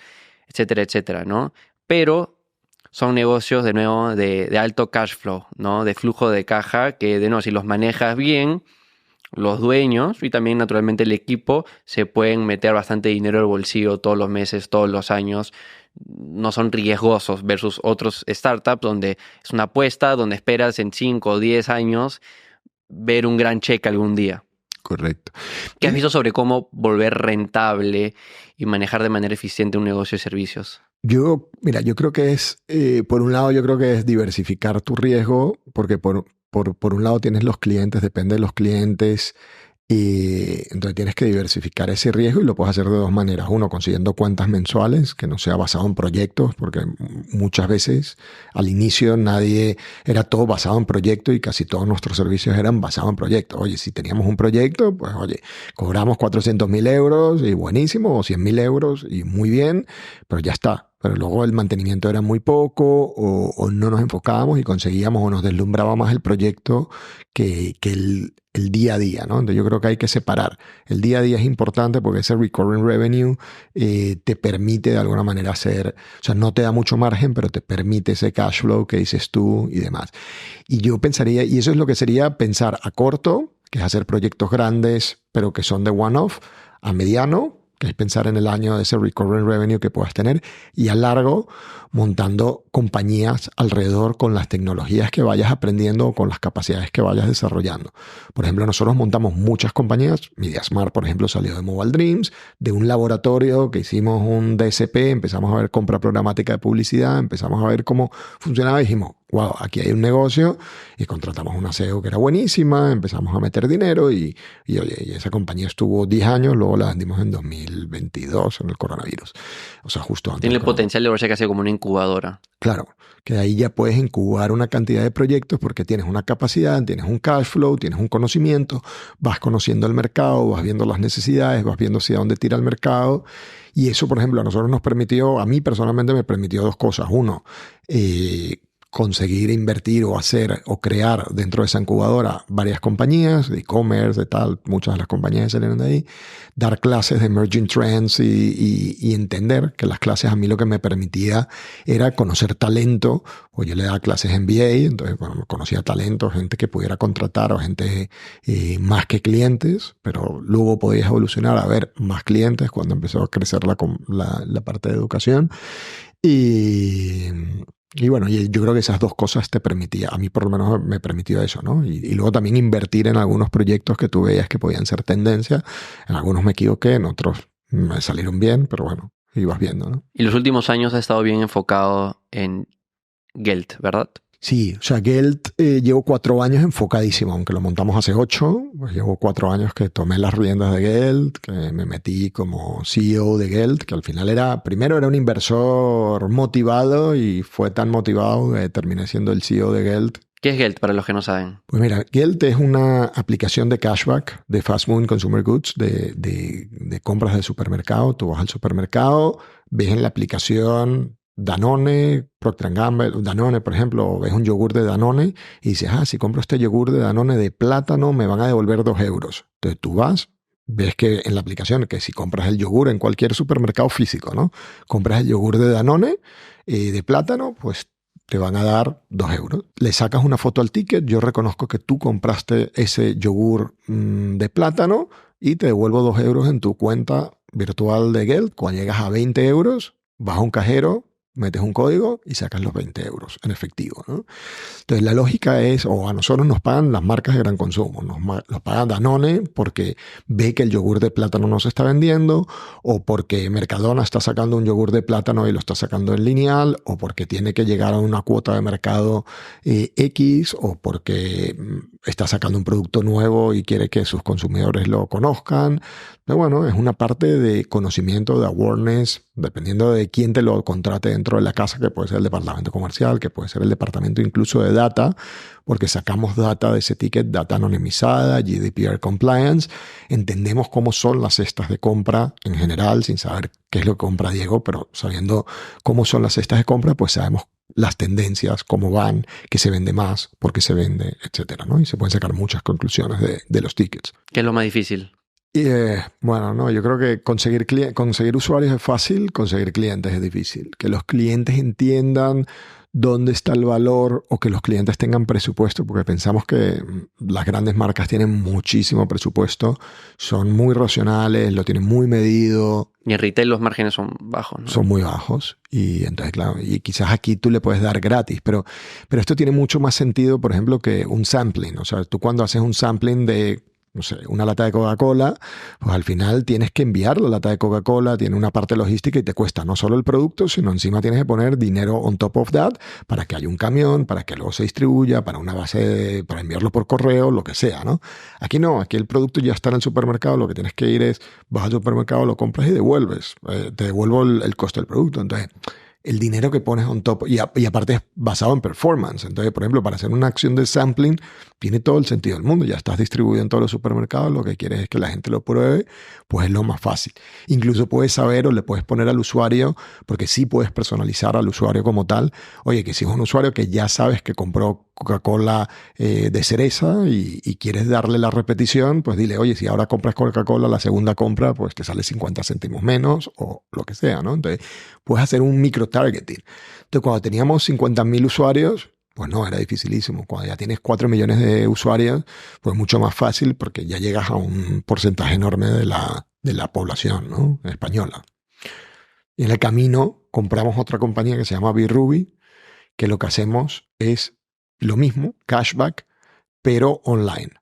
etcétera, etcétera, ¿no? Pero son negocios, de nuevo, de alto cash flow, ¿no? De flujo de caja que, de nuevo, si los manejas bien, los dueños y también, naturalmente, el equipo se pueden meter bastante dinero al bolsillo todos los meses, todos los años. No son riesgosos versus otros startups donde es una apuesta, donde esperas en 5 o 10 años ver un gran cheque algún día. Correcto. ¿Qué has visto sobre cómo volver rentable y manejar de manera eficiente un negocio de servicios? Mira, yo creo que es, por un lado, yo creo que es diversificar tu riesgo, porque por un lado tienes los clientes, depende de los clientes, y entonces tienes que diversificar ese riesgo y lo puedes hacer de 2 maneras. Uno, consiguiendo cuentas mensuales, que no sea basado en proyectos, porque muchas veces al inicio era todo basado en proyectos y casi todos nuestros servicios eran basados en proyectos. Oye, si teníamos un proyecto, pues oye, cobramos 400.000 euros y buenísimo, o 100.000 euros y muy bien, pero ya está. Pero luego el mantenimiento era muy poco o no nos enfocábamos y conseguíamos o nos deslumbraba más el proyecto que el día a día, ¿no? Entonces yo creo que hay que separar. El día a día es importante porque ese recurring revenue te permite de alguna manera hacer, o sea, no te da mucho margen, pero te permite ese cash flow que dices tú y demás. Y yo pensaría, y eso es lo que sería pensar a corto, que es hacer proyectos grandes, pero que son de one-off, a mediano, que es pensar en el año de ese recurring revenue que puedas tener, y a largo montando compañías alrededor con las tecnologías que vayas aprendiendo o con las capacidades que vayas desarrollando. Por ejemplo, nosotros montamos muchas compañías. MediaSmart, por ejemplo, salió de Mobile Dreams, de un laboratorio que hicimos un DSP, empezamos a ver compra programática de publicidad, empezamos a ver cómo funcionaba y dijimos, wow, aquí hay un negocio, y contratamos una SEO que era buenísima, empezamos a meter dinero y esa compañía estuvo 10 años, luego la vendimos en 2022 en el coronavirus. O sea, justo antes. Tiene el potencial de verse casi como una incubadora. Claro, que ahí ya puedes incubar una cantidad de proyectos porque tienes una capacidad, tienes un cash flow, tienes un conocimiento, vas conociendo el mercado, vas viendo las necesidades, vas viendo hacia dónde tira el mercado. Y eso, por ejemplo, a nosotros nos permitió, a mí personalmente me permitió 2 cosas. Uno, conseguir invertir o hacer o crear dentro de esa incubadora varias compañías de e-commerce, de tal, muchas de las compañías salieron de ahí, dar clases de emerging trends y entender que las clases a mí lo que me permitía era conocer talento, o yo le daba clases en MBA, entonces bueno, conocía talento, gente que pudiera contratar o gente más que clientes, pero luego podías evolucionar a ver más clientes cuando empezó a crecer la parte de educación. Y bueno, yo creo que esas dos cosas te permitía, a mí por lo menos me permitió eso, ¿no? Y luego también invertir en algunos proyectos que tú veías que podían ser tendencia. En algunos me equivoqué, en otros me salieron bien, pero bueno, ibas viendo, ¿no? Y los últimos años ha estado bien enfocado en Geld, ¿verdad? Sí, o sea, Geld llevo 4 años enfocadísimo, aunque lo montamos hace 8, pues llevo 4 años que tomé las riendas de Geld, que me metí como CEO de Geld, que al final primero era un inversor motivado y fue tan motivado que terminé siendo el CEO de Geld. ¿Qué es Geld para los que no saben? Pues mira, Geld es una aplicación de cashback de Fast Moving Consumer Goods, de compras de supermercado. Tú vas al supermercado, ves en la aplicación Danone, Procter & Gamble, Danone, por ejemplo, ves un yogur de Danone y dices, si compro este yogur de Danone de plátano me van a devolver 2 euros. Entonces tú vas, ves que en la aplicación, que si compras el yogur en cualquier supermercado físico, ¿no? Compras el yogur de Danone de plátano, pues te van a dar 2 euros. Le sacas una foto al ticket, yo reconozco que tú compraste ese yogur de plátano y te devuelvo 2 euros en tu cuenta virtual de Geld. Cuando llegas a 20 euros, vas a un cajero, metes un código y sacas los 20 euros en efectivo, ¿no? Entonces la lógica es, o a nosotros nos pagan las marcas de gran consumo, nos paga Danone porque ve que el yogur de plátano no se está vendiendo, o porque Mercadona está sacando un yogur de plátano y lo está sacando en lineal, o porque tiene que llegar a una cuota de mercado X, o porque está sacando un producto nuevo y quiere que sus consumidores lo conozcan. Pero bueno, es una parte de conocimiento, de awareness, dependiendo de quién te lo contrate dentro de la casa, que puede ser el departamento comercial, que puede ser el departamento incluso de data, porque sacamos data de ese ticket, data anonimizada, GDPR compliance, entendemos cómo son las cestas de compra en general, sin saber qué es lo que compra Diego, pero sabiendo cómo son las cestas de compra, pues sabemos las tendencias, cómo van, qué se vende más, por qué se vende, etcétera, ¿no? Y se pueden sacar muchas conclusiones de los tickets. ¿Qué es lo más difícil? Bueno, no, yo creo que conseguir usuarios es fácil, conseguir clientes es difícil. Que los clientes entiendan dónde está el valor o que los clientes tengan presupuesto, porque pensamos que las grandes marcas tienen muchísimo presupuesto, son muy racionales, lo tienen muy medido. Y en retail los márgenes son bajos, ¿no? Son muy bajos y entonces, claro, y quizás aquí tú le puedes dar gratis, pero esto tiene mucho más sentido, por ejemplo, que un sampling. O sea, tú cuando haces un sampling de, no sé, una lata de Coca-Cola, pues al final tienes que enviar la lata de Coca-Cola, tiene una parte logística y te cuesta no solo el producto, sino encima tienes que poner dinero on top of that para que haya un camión, para que luego se distribuya, para una base, para enviarlo por correo, lo que sea, ¿no? Aquí no, aquí el producto ya está en el supermercado, lo que tienes que ir es, vas al supermercado, lo compras y devuelves, te devuelvo el costo del producto. Entonces, el dinero que pones on top, y aparte es basado en performance. Entonces, por ejemplo, para hacer una acción de sampling, tiene todo el sentido del mundo. Ya estás distribuido en todos los supermercados, lo que quieres es que la gente lo pruebe, pues es lo más fácil. Incluso puedes saber o le puedes poner al usuario, porque sí puedes personalizar al usuario como tal. Oye, que si es un usuario que ya sabes que compró Coca-Cola de cereza y quieres darle la repetición, pues dile, oye, si ahora compras Coca-Cola, la segunda compra, pues te sale 50 céntimos menos o lo que sea, ¿no? Entonces, puedes hacer un micro-targeting. Entonces, cuando teníamos 50.000 usuarios, pues no, era dificilísimo. Cuando ya tienes 4 millones de usuarios, pues mucho más fácil porque ya llegas a un porcentaje enorme de la población, ¿no? Española. Y en el camino compramos otra compañía que se llama Birubi, que lo que hacemos es lo mismo, cashback, pero online.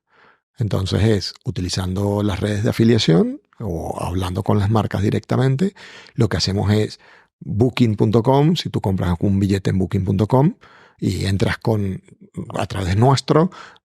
Entonces es utilizando las redes de afiliación o hablando con las marcas directamente. Lo que hacemos es booking.com, si tú compras un billete en booking.com y entras a través de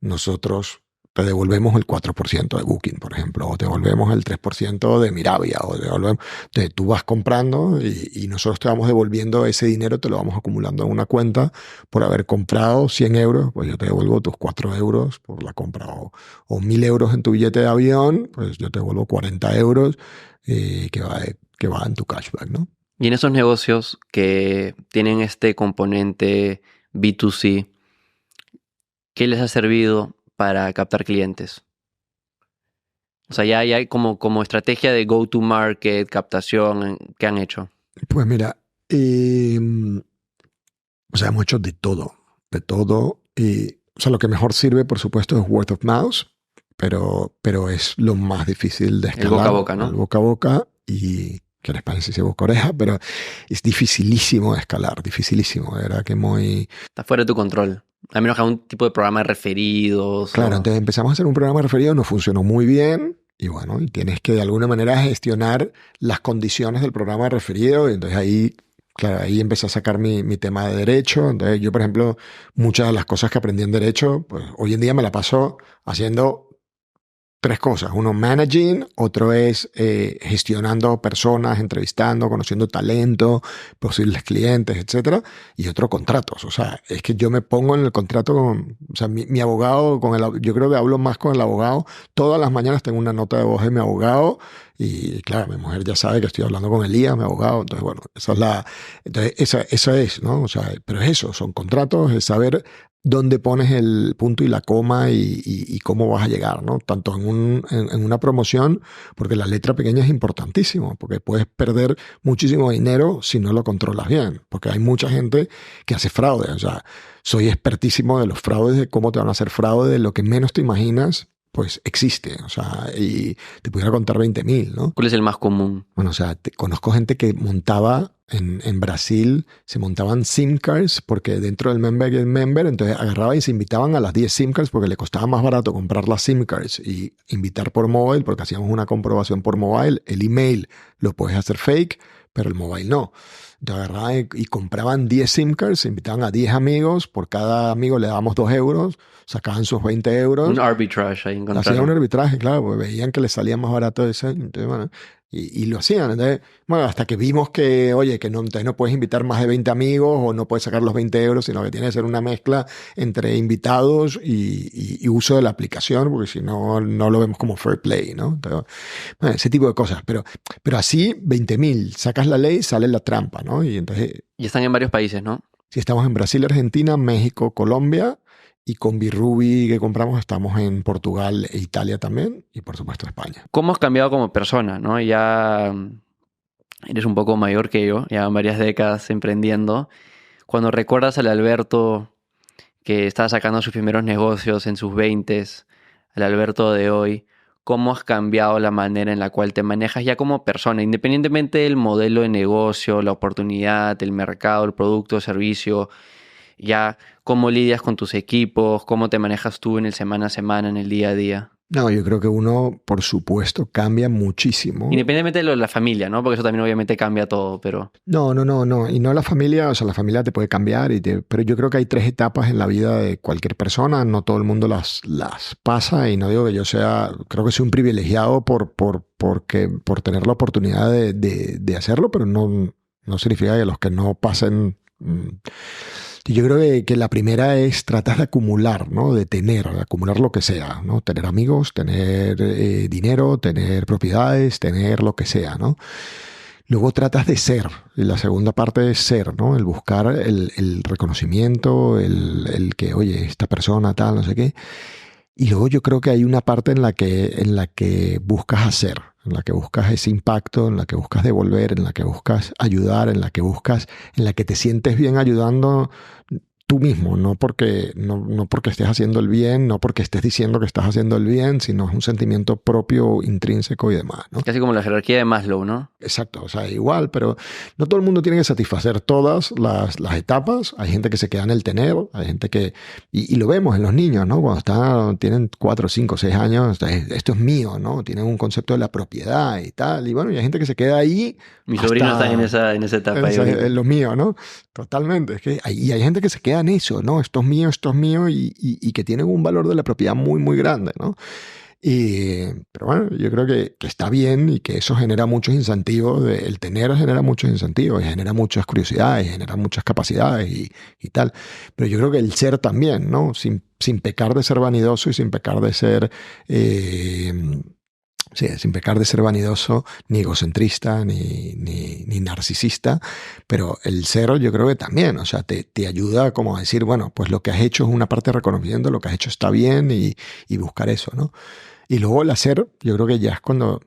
nosotros te devolvemos el 4% de Booking, por ejemplo, o te devolvemos el 3% de Mirabia, o entonces tú vas comprando y nosotros te vamos devolviendo ese dinero, te lo vamos acumulando en una cuenta por haber comprado 100 euros, pues yo te devuelvo tus 4 euros por la compra, o 1.000 euros en tu billete de avión, pues yo te devuelvo 40 euros que va en tu cashback, ¿no? Y en esos negocios que tienen este componente B2C, ¿qué les ha servido para captar clientes? O sea, ya hay como estrategia de go-to-market, captación, ¿qué han hecho? Pues mira, o sea, hemos hecho de todo, de todo. O sea, lo que mejor sirve, por supuesto, es word of mouth, pero es lo más difícil de escalar. El boca a boca, ¿no? El boca a boca y que en España se dice boca a oreja, pero es dificilísimo de escalar, dificilísimo. De verdad que muy... Está fuera de tu control. A menos que algún tipo de programa de referidos. Claro, entonces empezamos a hacer un programa de referido, nos funcionó muy bien. Y bueno, y tienes que de alguna manera gestionar las condiciones del programa de referido. Y entonces ahí, claro, ahí empecé a sacar mi tema de derecho. Entonces yo, por ejemplo, muchas de las cosas que aprendí en derecho, pues hoy en día me la paso haciendo tres cosas. Uno, managing. Otro es gestionando personas, entrevistando, conociendo talento, posibles clientes, etcétera. Y otro, contratos. O sea, es que yo me pongo en el contrato con... O sea, mi abogado, yo creo que hablo más con el abogado. Todas las mañanas tengo una nota de voz de mi abogado. Y claro, mi mujer ya sabe que estoy hablando con Elías, mi abogado. Entonces, bueno, esa es, ¿no? O sea, pero es eso, son contratos, es saber dónde pones el punto y la coma y cómo vas a llegar, ¿no? Tanto en una promoción, porque la letra pequeña es importantísimo, porque puedes perder muchísimo dinero si no lo controlas bien, porque hay mucha gente que hace fraude. O sea, soy expertísimo de los fraudes, de cómo te van a hacer fraude, de lo que menos te imaginas, pues existe. O sea, y te pudiera contar 20.000, ¿no? ¿Cuál es el más común? Bueno, o sea, conozco gente que montaba en Brasil, se montaban SIM cards porque dentro del member, entonces agarraba y se invitaban a las 10 SIM cards porque le costaba más barato comprar las SIM cards y invitar por móvil porque hacíamos una comprobación por móvil. El email lo puedes hacer fake, pero el móvil no. Entonces agarraban y compraban 10 SIM cards, se invitaban a 10 amigos, por cada amigo le dábamos 2 euros, sacaban sus 20 euros. Un arbitrage ahí encontraron. Hacían un arbitraje, claro, porque veían que les salía más barato ese. Entonces, bueno, y lo hacían. Entonces, bueno, hasta que vimos que, oye, que no, entonces no puedes invitar más de 20 amigos o no puedes sacar los 20 euros, sino que tiene que ser una mezcla entre invitados y uso de la aplicación, porque si no, no lo vemos como fair play, ¿no? Entonces, bueno, ese tipo de cosas. Pero así, 20.000, sacas la ley, sale la trampa, ¿no? Y entonces... Y están en varios países, ¿no? Si estamos en Brasil, Argentina, México, Colombia, y con Birubi que compramos estamos en Portugal e Italia también, y por supuesto España. ¿Cómo has cambiado como persona, no? Ya eres un poco mayor que yo, ya varias décadas emprendiendo. Cuando recuerdas al Alberto que estaba sacando sus primeros negocios en sus 20s, al Alberto de hoy, ¿cómo has cambiado la manera en la cual te manejas ya como persona, independientemente del modelo de negocio, la oportunidad, el mercado, el producto, el servicio? Ya, ¿cómo lidias con tus equipos? ¿Cómo te manejas tú en el semana a semana, en el día a día? No, yo creo que uno, por supuesto, cambia muchísimo. Independientemente de lo de la familia, ¿no? Porque eso también obviamente cambia todo, pero... No. Y no la familia, o sea, la familia te puede cambiar, pero yo creo que hay 3 etapas en la vida de cualquier persona. No todo el mundo las pasa y no digo que yo sea, creo que soy un privilegiado por tener la oportunidad de hacerlo, pero no significa que los que no pasen... Yo creo que la primera es tratar de acumular, ¿no? De acumular lo que sea, ¿no? Tener amigos, tener dinero, tener propiedades, tener lo que sea, ¿no? Luego tratas de ser, y la segunda parte es ser, ¿no? El buscar el reconocimiento, el que, oye, esta persona tal, no sé qué. Y luego yo creo que hay una parte en la que buscas hacer, en la que buscas ese impacto, en la que buscas devolver, en la que buscas ayudar, en la que te sientes bien ayudando tú mismo, no porque estés haciendo el bien, no porque estés diciendo que estás haciendo el bien, sino es un sentimiento propio, intrínseco y demás, ¿no? Casi como la jerarquía de Maslow, ¿no? Exacto, o sea, igual, pero no todo el mundo tiene que satisfacer todas las etapas. Hay gente que se queda en el tener, hay gente que... Y lo vemos en los niños, ¿no? Cuando tienen 4, 5, 6 años, esto es mío, ¿no? Tienen un concepto de la propiedad y tal. Y bueno, y hay gente que se queda ahí. Mi sobrino está en esa etapa. Es lo mío, ¿no? Totalmente. Es que y hay gente que se queda en eso, ¿no? Esto es mío y que tienen un valor de la propiedad muy, muy grande, ¿no? Pero bueno, yo creo que está bien y que eso genera muchos incentivos. El tener genera muchos incentivos y genera muchas curiosidades, y genera muchas capacidades y tal. Pero yo creo que el ser también, ¿no? Sin pecar de ser vanidoso y sin pecar de ser Sí, sin pecar de ser vanidoso, ni egocentrista, ni narcisista, pero el cero yo creo que también, o sea, te ayuda como a decir, bueno, pues lo que has hecho es una parte de reconocimiento, lo que has hecho está bien y buscar eso, ¿no? Y luego el hacer, yo creo que ya es cuando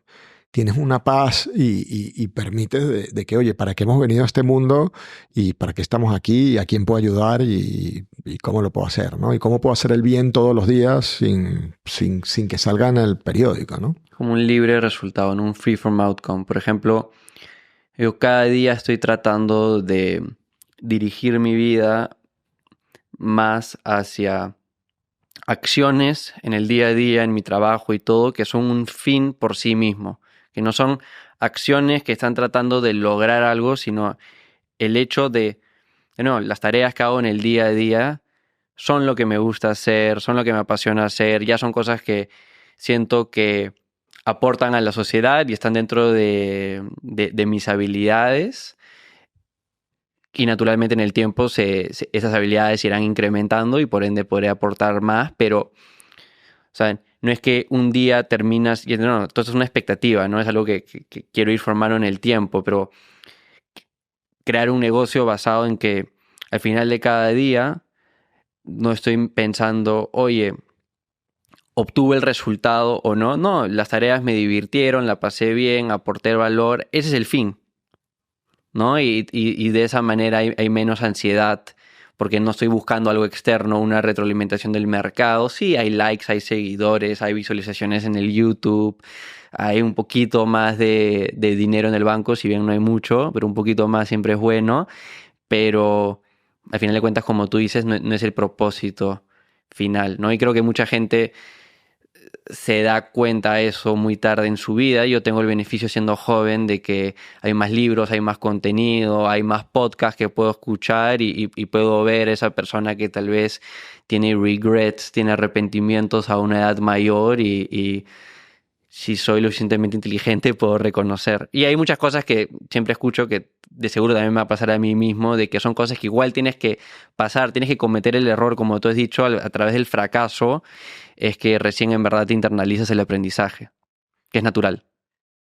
tienes una paz y permites de que, oye, ¿para qué hemos venido a este mundo? ¿Y para qué estamos aquí? ¿Y a quién puedo ayudar? ¿Y cómo lo puedo hacer? ¿No? ¿Y cómo puedo hacer el bien todos los días sin que salga en el periódico? ¿No? Como un libre resultado, no un free from outcome. Por ejemplo, yo cada día estoy tratando de dirigir mi vida más hacia acciones en el día a día, en mi trabajo y todo, que son un fin por sí mismo, que no son acciones que están tratando de lograr algo, sino el hecho de, no, las tareas que hago en el día a día son lo que me gusta hacer, son lo que me apasiona hacer, ya son cosas que siento que aportan a la sociedad y están dentro de mis habilidades. Y naturalmente en el tiempo esas habilidades se irán incrementando y por ende podré aportar más, pero o sea, no es que un día terminas y no, todo eso es una expectativa, no es algo que quiero ir formando en el tiempo, pero crear un negocio basado en que al final de cada día no estoy pensando, oye, obtuve el resultado o no. No, las tareas me divirtieron, la pasé bien, aporté valor. Ese es el fin, ¿no? Y de esa manera hay menos ansiedad porque no estoy buscando algo externo, una retroalimentación del mercado. Sí, hay likes, hay seguidores, hay visualizaciones en el YouTube, hay un poquito más de dinero en el banco, si bien no hay mucho, pero un poquito más siempre es bueno. Pero al final de cuentas, como tú dices, no es el propósito final, ¿no? Y creo que mucha gente se da cuenta de eso muy tarde en su vida. Yo tengo el beneficio siendo joven de que hay más libros, hay más contenido, hay más podcasts que puedo escuchar y puedo ver esa persona que tal vez tiene regrets, tiene arrepentimientos a una edad mayor y si soy lo suficientemente inteligente puedo reconocer. Y hay muchas cosas que siempre escucho que de seguro también me va a pasar a mí mismo, de que son cosas que igual tienes que pasar, tienes que cometer el error, como tú has dicho, a través del fracaso, es que recién en verdad te internalizas el aprendizaje, que es natural.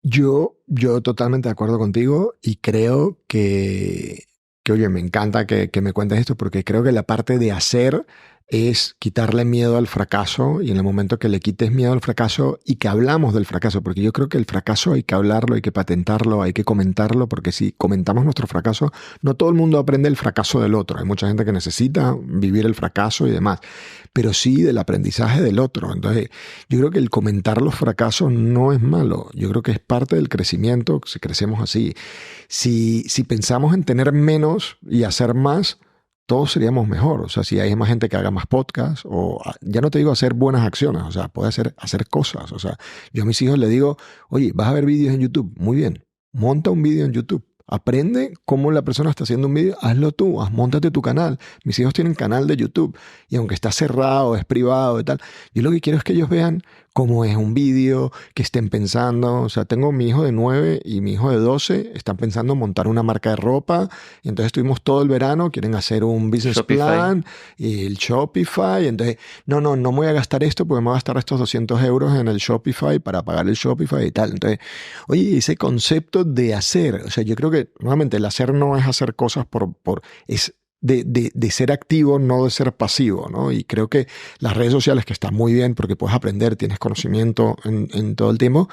Yo totalmente de acuerdo contigo y creo que oye, me encanta que me cuentes esto porque creo que la parte de hacer es quitarle miedo al fracaso y en el momento que le quites miedo al fracaso y que hablamos del fracaso, porque yo creo que el fracaso hay que hablarlo, hay que patentarlo, hay que comentarlo, porque si comentamos nuestro fracaso, no todo el mundo aprende el fracaso del otro. Hay mucha gente que necesita vivir el fracaso y demás, pero sí del aprendizaje del otro. Entonces, yo creo que el comentar los fracasos no es malo. Yo creo que es parte del crecimiento, si crecemos así. Si pensamos en tener menos y hacer más, todos seríamos mejor. O sea, si hay más gente que haga más podcasts, o ya no te digo hacer buenas acciones, o sea, puede hacer cosas. O sea, yo a mis hijos les digo, oye, ¿vas a ver vídeos en YouTube? Muy bien, monta un vídeo en YouTube. Aprende cómo la persona está haciendo un vídeo, hazlo tú, móntate tu canal. Mis hijos tienen canal de YouTube y aunque está cerrado, es privado y tal, yo lo que quiero es que ellos vean cómo es un vídeo, que estén pensando. O sea, tengo mi hijo de 9 y mi hijo de 12, están pensando en montar una marca de ropa y entonces estuvimos todo el verano, quieren hacer un business Shopify. plan y el Shopify. Y entonces, no me voy a gastar esto porque me voy a gastar estos 200 euros en el Shopify para pagar el Shopify y tal. Entonces, oye, ese concepto de hacer, o sea, yo creo que nuevamente el hacer no es hacer cosas es de ser activo, no de ser pasivo, ¿no? Y creo que las redes sociales, que están muy bien porque puedes aprender, tienes conocimiento en todo el tiempo,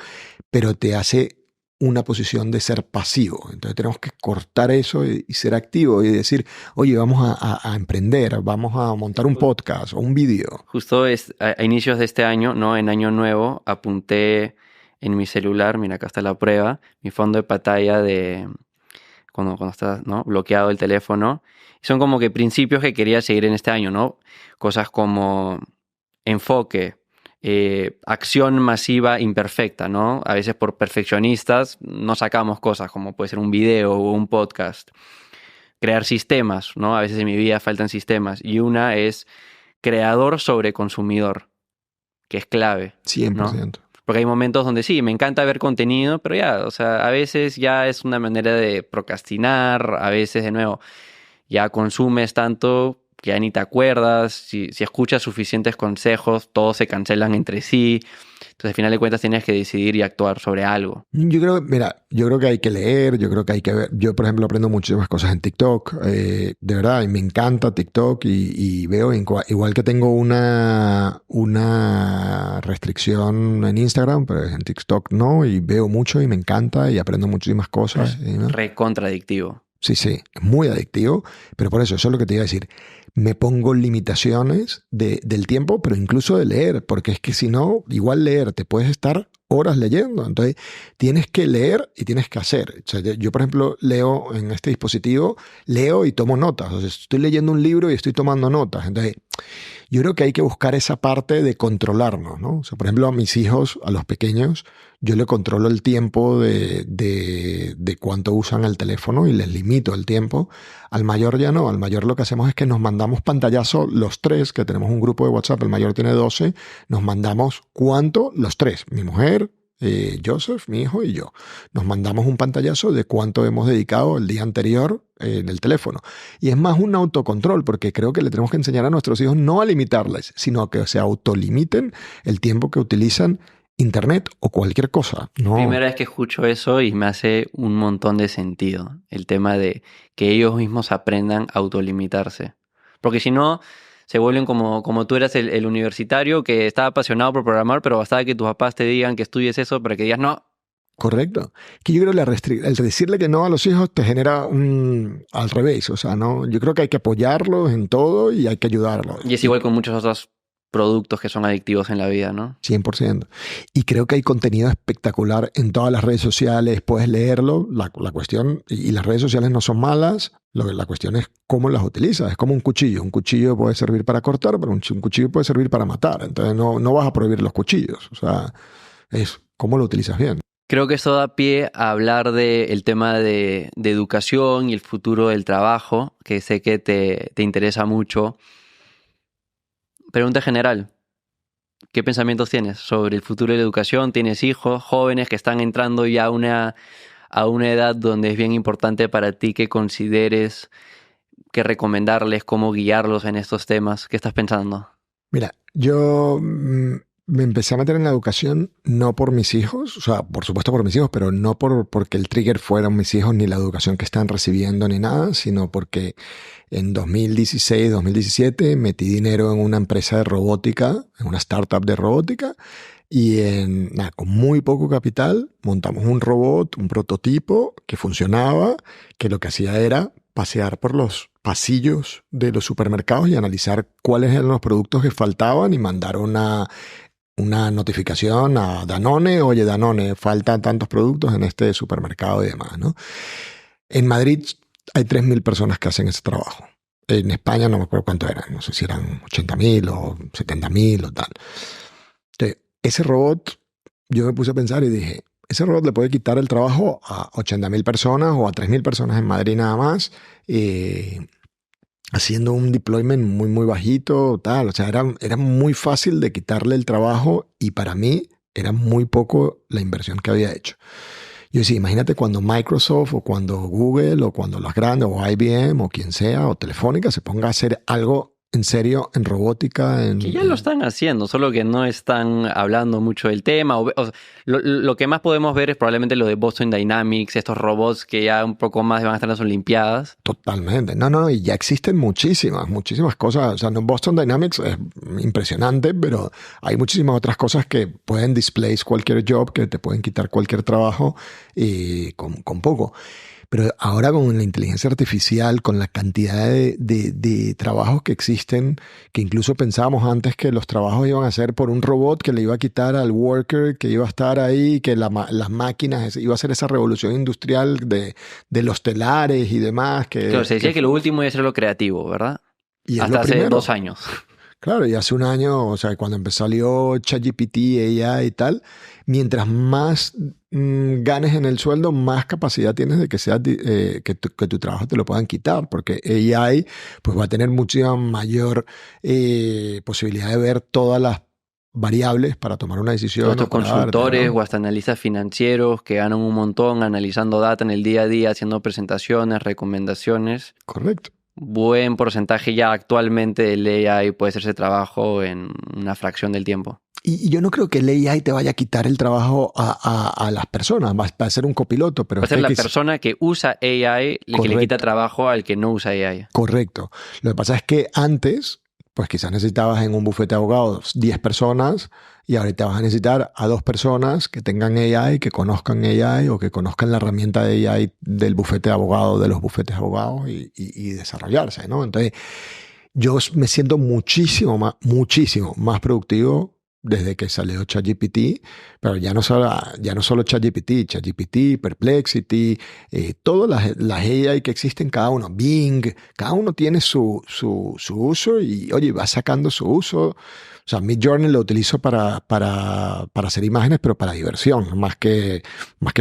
pero te hace una posición de ser pasivo. Entonces tenemos que cortar eso y ser activo y decir, oye, vamos a emprender, vamos a montar un podcast o un vídeo. Justo a inicios de este año, ¿no? En Año Nuevo, apunté en mi celular, mira, acá está la prueba, mi fondo de pantalla de cuando está, ¿no?, bloqueado el teléfono. Y son como que principios que quería seguir en este año, ¿no? Cosas como enfoque, acción masiva imperfecta, ¿no? A veces por perfeccionistas no sacamos cosas como puede ser un video o un podcast. Crear sistemas, ¿no? A veces en mi vida faltan sistemas. Y una es creador sobre consumidor, que es clave, ¿no? 100%. Porque hay momentos donde sí, me encanta ver contenido, pero ya, o sea, a veces ya es una manera de procrastinar, a veces, de nuevo, ya consumes tanto que ya ni te acuerdas, si escuchas suficientes consejos, todos se cancelan entre sí. Entonces, al final de cuentas, tienes que decidir y actuar sobre algo. Yo creo que hay que leer, yo creo que hay que ver. Yo, por ejemplo, aprendo muchísimas cosas en TikTok, de verdad, y me encanta TikTok y veo, igual que tengo una restricción en Instagram, pero en TikTok no, y veo mucho y me encanta y aprendo muchísimas cosas. ¿No? Recontradictivo. Sí, es muy adictivo, pero por eso es lo que te iba a decir. Me pongo limitaciones del tiempo, pero incluso de leer, porque es que si no, igual leer, te puedes estar horas leyendo. Entonces, tienes que leer y tienes que hacer. O sea, yo, por ejemplo, leo en este dispositivo, leo y tomo notas. O sea, estoy leyendo un libro y estoy tomando notas. Entonces, yo creo que hay que buscar esa parte de controlarnos, ¿no? O sea, por ejemplo, a mis hijos, a los pequeños, yo le controlo el tiempo de cuánto usan el teléfono y les limito el tiempo. Al mayor ya no. Al mayor lo que hacemos es que nos mandamos pantallazo los tres, que tenemos un grupo de WhatsApp, el mayor tiene 12, nos mandamos cuánto, los tres, mi mujer, Joseph, mi hijo y yo. Nos mandamos un pantallazo de cuánto hemos dedicado el día anterior en el teléfono. Y es más un autocontrol, porque creo que le tenemos que enseñar a nuestros hijos no a limitarles, sino a que se autolimiten el tiempo que utilizan Internet o cualquier cosa. No. Primera vez que escucho eso y me hace un montón de sentido. El tema de que ellos mismos aprendan a autolimitarse. Porque si no, se vuelven como tú eras el universitario que estaba apasionado por programar, pero bastaba que tus papás te digan que estudies eso para que digas no. Correcto. Que yo creo que el decirle que no a los hijos te genera al revés. O sea, no, yo creo que hay que apoyarlos en todo y hay que ayudarlos. Y es igual con muchos otros productos que son adictivos en la vida, ¿no? 100%. Y creo que hay contenido espectacular en todas las redes sociales, puedes leerlo, la cuestión, y las redes sociales no son malas, la cuestión es cómo las utilizas, es como un cuchillo puede servir para cortar, pero un cuchillo puede servir para matar, entonces no vas a prohibir los cuchillos, o sea, es cómo lo utilizas bien. Creo que eso da pie a hablar del tema de educación y el futuro del trabajo, que sé que te interesa mucho. Pregunta general, ¿qué pensamientos tienes sobre el futuro de la educación? ¿Tienes hijos jóvenes que están entrando ya a una edad donde es bien importante para ti que consideres qué recomendarles, cómo guiarlos en estos temas? ¿Qué estás pensando? Mira, yo me empecé a meter en la educación no por mis hijos, o sea, por supuesto por mis hijos, pero no porque el trigger fueran mis hijos ni la educación que están recibiendo ni nada, sino porque en 2016, 2017 metí dinero en una empresa de robótica, en una startup de robótica, y con muy poco capital montamos un robot, un prototipo que funcionaba, que lo que hacía era pasear por los pasillos de los supermercados y analizar cuáles eran los productos que faltaban y mandar una notificación a Danone, oye Danone, faltan tantos productos en este supermercado y demás, ¿no? En Madrid hay 3.000 personas que hacen ese trabajo. En España no me acuerdo cuánto eran, no sé si eran 80.000 o 70.000 o tal. Entonces, ese robot, yo me puse a pensar y dije, ese robot le puede quitar el trabajo a 80.000 personas o a 3.000 personas en Madrid nada más, haciendo un deployment muy, muy bajito, tal. O sea, era muy fácil de quitarle el trabajo y para mí era muy poco la inversión que había hecho. Yo decía, imagínate cuando Microsoft o cuando Google o cuando las grandes o IBM o quien sea o Telefónica se ponga a hacer algo en serio en robótica. Que ya lo están haciendo, solo que no están hablando mucho del tema. Lo que más podemos ver es probablemente lo de Boston Dynamics, estos robots que ya un poco más van a estar en las Olimpiadas. Totalmente. No, y ya existen muchísimas cosas. O sea, Boston Dynamics es impresionante, pero hay muchísimas otras cosas que pueden displace cualquier job, que te pueden quitar cualquier trabajo y con poco. Pero ahora con la inteligencia artificial, con la cantidad de trabajos que existen, que incluso pensábamos antes que los trabajos iban a ser por un robot que le iba a quitar al worker, que iba a estar ahí, que las máquinas, iba a ser esa revolución industrial de los telares y demás. Claro, se decía que lo último iba a ser lo creativo, ¿verdad? Y hasta hace 2 años. Claro, y hace un año, o sea, cuando salió ChatGPT, AI y tal, mientras más ganes en el sueldo, más capacidad tienes de que sea que tu trabajo te lo puedan quitar, porque AI pues va a tener mucha mayor posibilidad de ver todas las variables para tomar una decisión. Todos estos consultores, ¿no? O hasta analistas financieros que ganan un montón analizando data en el día a día, haciendo presentaciones, recomendaciones. Correcto. buen porcentaje ya actualmente del AI puede hacer ese trabajo en una fracción del tiempo. Y yo no creo que el AI te vaya a quitar el trabajo a las personas, va a ser un copiloto. Pero Va a ser la persona que usa AI el que le quita trabajo al que no usa AI. Correcto. Lo que pasa es que antes, pues quizás necesitabas en un bufete de abogados 10 personas y ahorita vas a necesitar a 2 personas que tengan AI, que conozcan AI o que conozcan la herramienta de AI del bufete de abogados, de los bufetes de abogados y desarrollarse, ¿no? Entonces, yo me siento muchísimo más productivo desde que salió ChatGPT, pero ya no solo ChatGPT, Perplexity, todas las AI que existen, cada uno, Bing, cada uno tiene su uso y, oye, va sacando su uso. O sea, Midjourney lo utilizo para hacer imágenes, pero para diversión, más que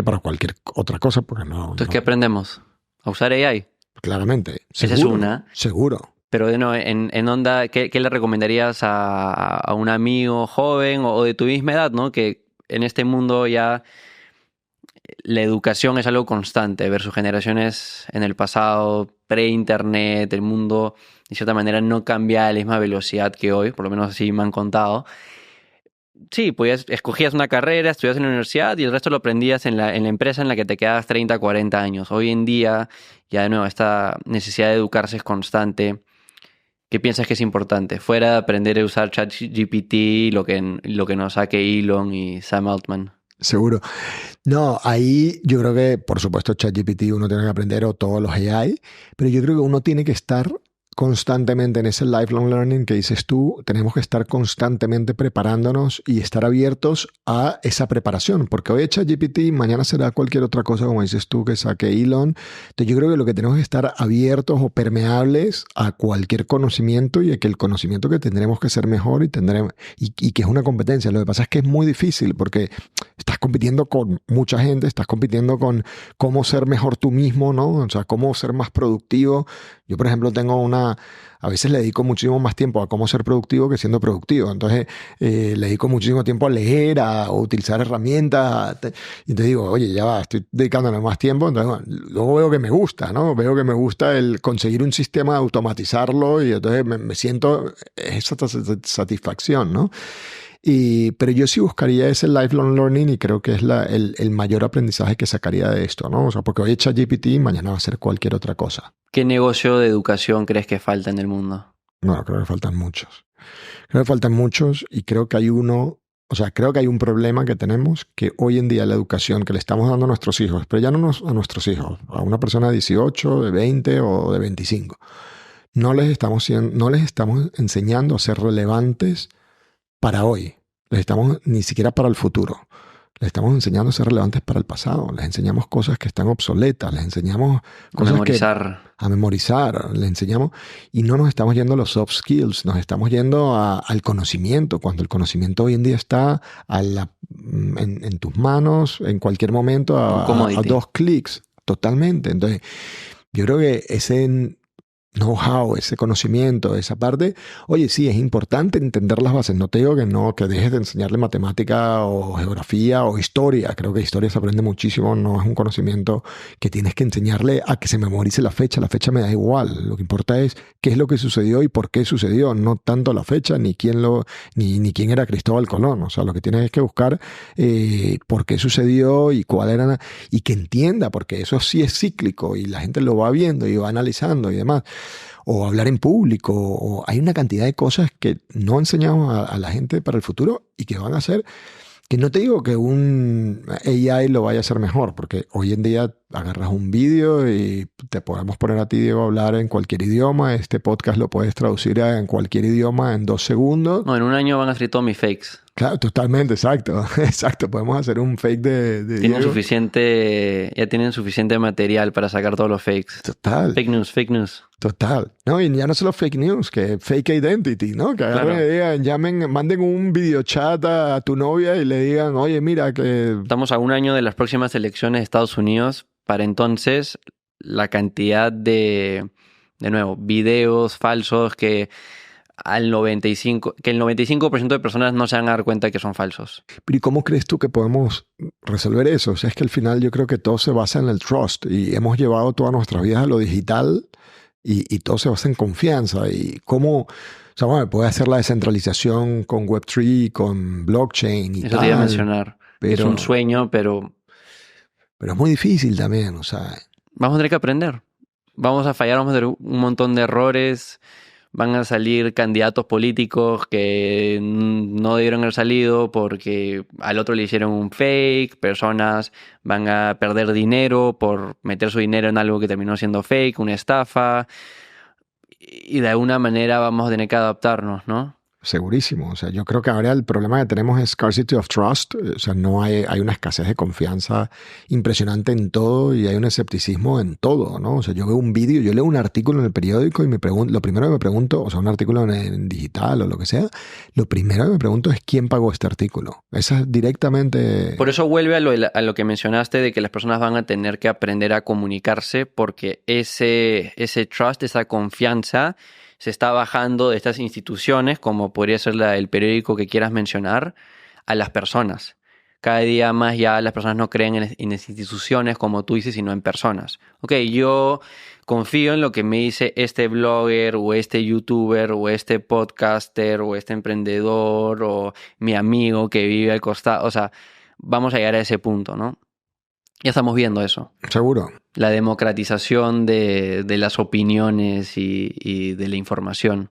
para cualquier otra cosa, porque no... Entonces, ¿qué aprendemos? ¿A usar AI? Claramente. Esa es una. Seguro. Pero en onda, ¿qué le recomendarías a un amigo joven o de tu misma edad, ¿no? Que en este mundo ya la educación es algo constante versus generaciones en el pasado, pre-internet, el mundo de cierta manera no cambia a la misma velocidad que hoy, por lo menos así me han contado. Sí, pues escogías una carrera, estudias en la universidad y el resto lo aprendías en la empresa en la que te quedas 30, 40 años. Hoy en día, ya de nuevo, esta necesidad de educarse es constante. ¿Qué piensas que es importante? Fuera de aprender a usar ChatGPT, lo que nos saque Elon y Sam Altman. Seguro. No, ahí yo creo que, por supuesto, ChatGPT uno tiene que aprender o todos los AI, pero yo creo que uno tiene que estar constantemente en ese lifelong learning que dices tú. Tenemos que estar constantemente preparándonos y estar abiertos a esa preparación, porque hoy es ChatGPT, mañana será cualquier otra cosa, como dices tú, que saque Elon. Entonces yo creo que lo que tenemos que estar abiertos o permeables a cualquier conocimiento y a que el conocimiento que tendremos que ser mejor y que es una competencia. Lo que pasa es que es muy difícil porque estás compitiendo con mucha gente, estás compitiendo con cómo ser mejor tú mismo, ¿no? O sea, cómo ser más productivo. Yo, por ejemplo, a veces le dedico muchísimo más tiempo a cómo ser productivo que siendo productivo. Entonces, le dedico muchísimo tiempo a leer, a utilizar herramientas. Y te digo, oye, ya va, estoy dedicándole más tiempo. Entonces, bueno, luego veo que me gusta, ¿no? Veo que me gusta el conseguir un sistema, automatizarlo y entonces me siento esa satisfacción, ¿no? Pero yo sí buscaría ese lifelong learning y creo que es el mayor aprendizaje que sacaría de esto, ¿no? O sea, porque hoy es ChatGPT, mañana va a ser cualquier otra cosa. ¿Qué negocio de educación crees que falta en el mundo? No, creo que faltan muchos. Creo que faltan muchos y creo que hay creo que hay un problema que tenemos, que hoy en día la educación que le estamos dando a nuestros hijos, pero ya no a nuestros hijos, a una persona de 18, de 20 o de 25, no les estamos enseñando a ser relevantes para hoy. Les estamos ni siquiera para el futuro. Les estamos enseñando a ser relevantes para el pasado. Les enseñamos cosas que están obsoletas. Les enseñamos cosas a memorizar. Les enseñamos y no nos estamos yendo a los soft skills. Nos estamos yendo al conocimiento. Cuando el conocimiento hoy en día está en tus manos, en cualquier momento, a 2 clics. Totalmente. Entonces, yo creo que ese know-how, ese conocimiento, esa parte, oye, sí, es importante entender las bases. No te digo que dejes de enseñarle matemática o geografía o historia. Creo que historia se aprende muchísimo, no es un conocimiento que tienes que enseñarle a que se memorice la fecha. La fecha me da igual. Lo que importa es qué es lo que sucedió y por qué sucedió, no tanto la fecha ni quién quién era Cristóbal Colón. O sea, lo que tienes es que buscar por qué sucedió y cuál era, y que entienda, porque eso sí es cíclico y la gente lo va viendo y va analizando y demás. O hablar en público, o hay una cantidad de cosas que no enseñamos a la gente para el futuro y que van a hacer, que no te digo que un AI lo vaya a hacer mejor, porque hoy en día agarras un vídeo y te podemos poner a ti, Diego, a hablar en cualquier idioma. Este podcast lo puedes traducir en cualquier idioma en 2 segundos. No, en un año van a salir todos mis fakes. Claro, totalmente, exacto. Podemos hacer un fake de Diego. Ya tienen suficiente material para sacar todos los fakes. Total. Fake news. Total. No, y ya no solo fake news, que fake identity, ¿no? Que agarren y digan, manden un videochat a tu novia y le digan, oye, mira que... Estamos a un año de las próximas elecciones de Estados Unidos. Para entonces, la cantidad de nuevo, videos falsos que el 95% de personas no se van a dar cuenta que son falsos. Pero ¿y cómo crees tú que podemos resolver eso? O sea, es que al final yo creo que todo se basa en el trust y hemos llevado todas nuestras vidas a lo digital y todo se basa en confianza. Y cómo, o sea, bueno, puede hacer la descentralización con Web3, con blockchain y Eso te iba a tal, mencionar. Es pero, un sueño, pero pero es muy difícil también, o sea, vamos a tener que aprender. Vamos a fallar, vamos a tener un montón de errores. Van a salir candidatos políticos que no debieron haber salido porque al otro le hicieron un fake. Personas van a perder dinero por meter su dinero en algo que terminó siendo fake, una estafa. Y de alguna manera vamos a tener que adaptarnos, ¿no? segurísimo. O sea, yo creo que ahora el problema que tenemos es scarcity of trust. O sea, no hay una escasez de confianza impresionante en todo y hay un escepticismo en todo, ¿no? O sea, yo veo un vídeo, yo leo un artículo en el periódico y me pregunto, lo primero que me pregunto, o sea, un artículo en digital o lo que sea, lo primero que me pregunto es quién pagó este artículo. Esa es directamente... Por eso vuelve a lo que mencionaste de que las personas van a tener que aprender a comunicarse porque ese trust, esa confianza se está bajando de estas instituciones, como podría ser el periódico que quieras mencionar, a las personas. Cada día más ya las personas no creen en las instituciones, como tú dices, sino en personas. Ok, yo confío en lo que me dice este blogger o este youtuber o este podcaster o este emprendedor o mi amigo que vive al costado. O sea, vamos a llegar a ese punto, ¿no? Ya estamos viendo eso. Seguro. La democratización de las opiniones y de la información.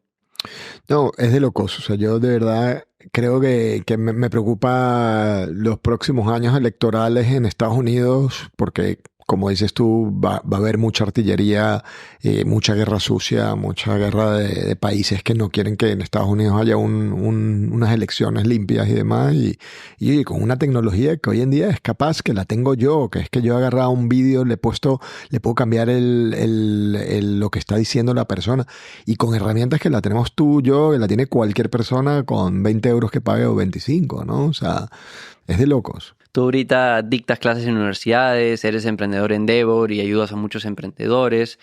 No, es de locos. O sea, yo de verdad creo que me preocupa los próximos años electorales en Estados Unidos porque, como dices tú, va a haber mucha artillería, mucha guerra sucia, mucha guerra de países que no quieren que en Estados Unidos haya unas elecciones limpias y demás. Y con una tecnología que hoy en día es capaz, que la tengo yo, que es que yo he agarrado un vídeo, le puedo cambiar lo que está diciendo la persona. Y con herramientas que la tenemos tú, yo, que la tiene cualquier persona con 20 euros que pague o 25, ¿no? O sea, es de locos. Tú ahorita dictas clases en universidades, eres emprendedor en Endeavor y ayudas a muchos emprendedores.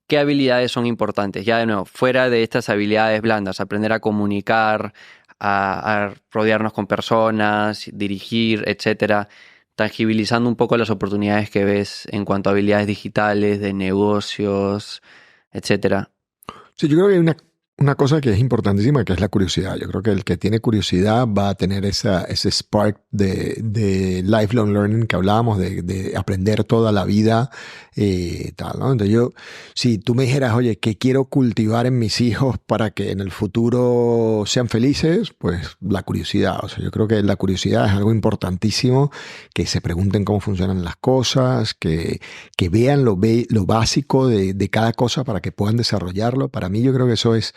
¿Qué habilidades son importantes? Ya de nuevo, fuera de estas habilidades blandas, aprender a comunicar, a rodearnos con personas, dirigir, etcétera, tangibilizando un poco las oportunidades que ves en cuanto a habilidades digitales, de negocios, etcétera. Sí, yo creo que hay una cosa que es importantísima, que es la curiosidad. Yo creo que el que tiene curiosidad va a tener ese spark de lifelong learning que hablábamos, de aprender toda la vida, tal, ¿no? Entonces si tú me dijeras, oye, ¿qué quiero cultivar en mis hijos para que en el futuro sean felices? Pues la curiosidad. O sea, yo creo que la curiosidad es algo importantísimo, que se pregunten cómo funcionan las cosas, que vean lo básico de cada cosa para que puedan desarrollarlo. Para mí yo creo que eso es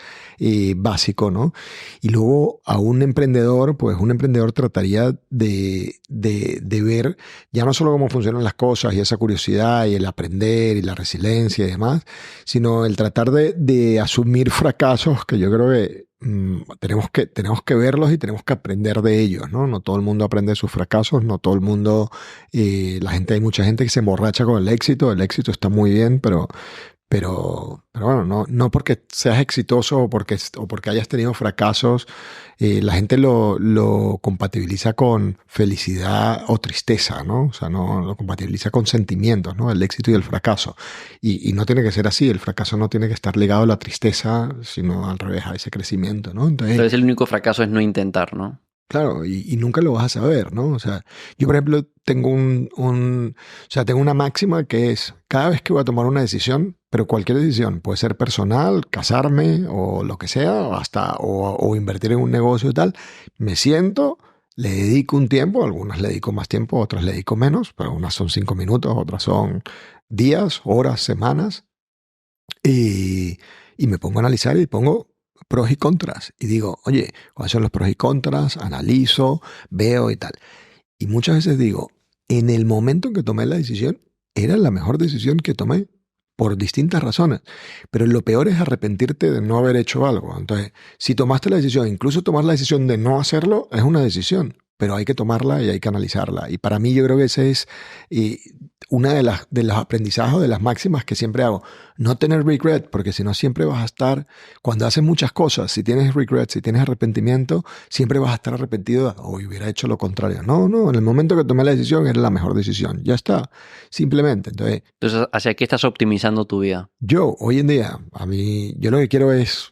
básico, ¿no? Y luego a un emprendedor, pues un emprendedor trataría de ver ya no solo cómo funcionan las cosas y esa curiosidad y el aprender y la resiliencia y demás, sino el tratar de asumir fracasos que yo creo que tenemos que verlos y tenemos que aprender de ellos, ¿no? No todo el mundo aprende de sus fracasos, no todo el mundo, hay mucha gente que se emborracha con el éxito está muy bien, pero bueno, no porque seas exitoso o porque hayas tenido fracasos, la gente lo compatibiliza con felicidad o tristeza, ¿no? O sea, no lo compatibiliza con sentimientos, ¿no? El éxito y el fracaso. Y no tiene que ser así, el fracaso no tiene que estar ligado a la tristeza, sino al revés, a ese crecimiento, ¿no? Entonces el único fracaso es no intentar, ¿no? Claro, y nunca lo vas a saber, ¿no? O sea, yo por ejemplo tengo tengo una máxima que es, cada vez que voy a tomar una decisión, pero cualquier decisión, puede ser personal, casarme o lo que sea, o invertir en un negocio y tal, me siento, le dedico un tiempo, algunas le dedico más tiempo, otras le dedico menos, pero unas son 5 minutos, otras son días, horas, semanas, y me pongo a analizar y pongo pros y contras. Y digo, oye, ¿cuáles son los pros y contras? Analizo, veo y tal. Y muchas veces digo, en el momento en que tomé la decisión, era la mejor decisión que tomé por distintas razones. Pero lo peor es arrepentirte de no haber hecho algo. Entonces, si tomaste la decisión, incluso tomar la decisión de no hacerlo, es una decisión. pero hay que tomarla y hay que analizarla. Y para mí yo creo que ese es una de los aprendizajes o de las máximas que siempre hago. No tener regret, porque si no siempre vas a estar, cuando haces muchas cosas, si tienes regret, si tienes arrepentimiento, siempre vas a estar arrepentido, hoy hubiera hecho lo contrario. No, en el momento que tomé la decisión era la mejor decisión. Ya está, simplemente. Entonces, ¿hacia qué estás optimizando tu vida? yo, hoy en día, yo lo que quiero es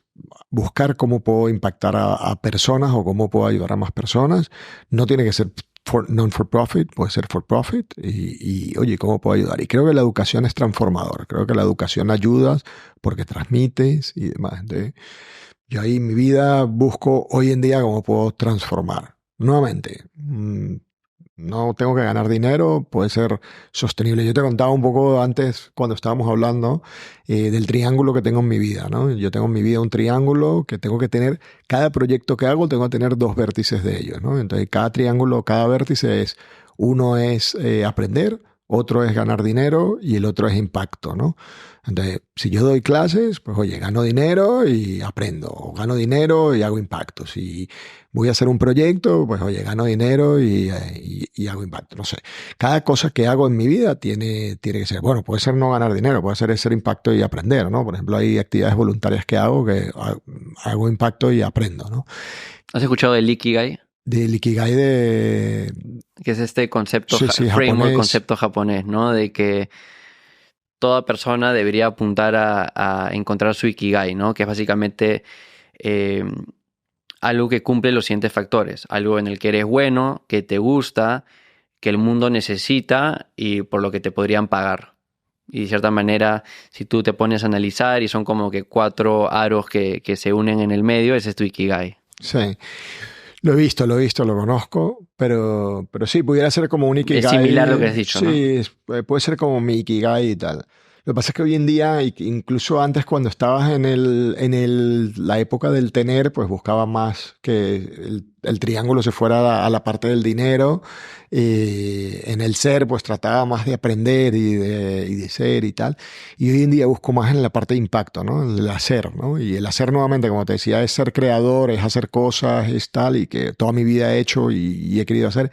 buscar cómo puedo impactar a personas o cómo puedo ayudar a más personas. No tiene que ser non-for-profit, puede ser for-profit. Oye, ¿cómo puedo ayudar? Y creo que la educación es transformadora. Creo que la educación ayuda porque transmites y demás. Entonces, yo ahí en mi vida busco hoy en día cómo puedo transformar. Nuevamente, no tengo que ganar dinero, puede ser sostenible. Yo te contaba un poco antes, cuando estábamos hablando, del triángulo que tengo en mi vida, ¿no? Yo tengo en mi vida un triángulo que tengo que tener, cada proyecto que hago tengo que tener 2 vértices de ellos, ¿no? Entonces, cada triángulo, cada vértice uno es aprender, otro es ganar dinero y el otro es impacto, ¿no? Entonces, si yo doy clases, pues oye, gano dinero y aprendo, o gano dinero y hago impacto. Si voy a hacer un proyecto, pues oye, gano dinero y hago impacto. No sé, cada cosa que hago en mi vida tiene que ser, bueno, puede ser no ganar dinero, puede ser impacto y aprender, ¿no? Por ejemplo, hay actividades voluntarias que hago impacto y aprendo, ¿no? ¿Has escuchado del Ikigai? Del Ikigai que es este concepto, sí, framework, japonés. Concepto japonés, ¿no? De que toda persona debería apuntar a encontrar su Ikigai, ¿no? Que es básicamente algo que cumple los siguientes factores. Algo en el que eres bueno, que te gusta, que el mundo necesita y por lo que te podrían pagar. Y de cierta manera, si tú te pones a analizar y son como que 4 aros que se unen en el medio, ese es tu Ikigai. Sí. Lo he visto, lo conozco, pero sí, pudiera ser como un Ikigai. Es similar a lo que has dicho, ¿no? Sí, puede ser como mi Ikigai y tal. Lo que pasa es que hoy en día, incluso antes cuando estabas en la época del tener, pues buscaba más que el triángulo se fuera a la parte del dinero. En el ser, pues trataba más de aprender y de ser y tal. Y hoy en día busco más en la parte de impacto, ¿no? En el hacer, ¿no? Y el hacer nuevamente, como te decía, es ser creador, es hacer cosas, es tal, y que toda mi vida he hecho y he querido hacer.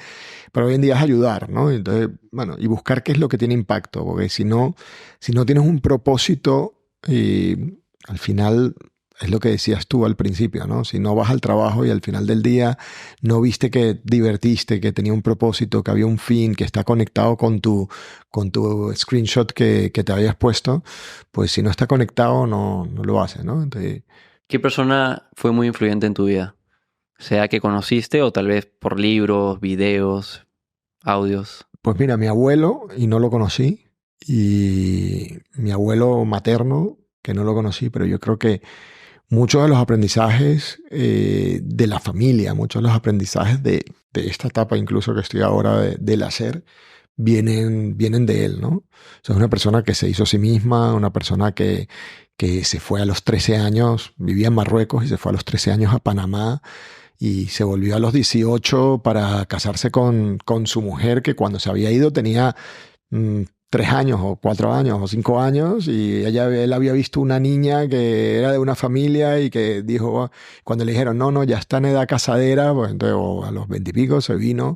Pero hoy en día es ayudar, ¿no? Entonces, bueno, y buscar qué es lo que tiene impacto, porque si no tienes un propósito, al final es lo que decías tú al principio, ¿no? Si no vas al trabajo y al final del día no viste que divertiste, que tenía un propósito, que había un fin, que está conectado con tu screenshot que te habías puesto, pues si no está conectado no lo haces, ¿no? Entonces, ¿qué persona fue muy influyente en tu vida? Sea que conociste o tal vez por libros, videos, audios. Pues mira, mi abuelo, y no lo conocí, y mi abuelo materno, que no lo conocí, pero yo creo que muchos de los aprendizajes de la familia, muchos de los aprendizajes de esta etapa incluso que estoy ahora del hacer, vienen de él, ¿no? O sea, es una persona que se hizo a sí misma, una persona que se fue a los 13 años, vivía en Marruecos y se fue a los 13 años a Panamá y se volvió a los 18 para casarse con su mujer, que cuando se había ido tenía 3 años o 4 años o 5 años y él había visto una niña que era de una familia y que dijo, cuando le dijeron, no, ya está en edad casadera, pues entonces a los 20 y pico se vino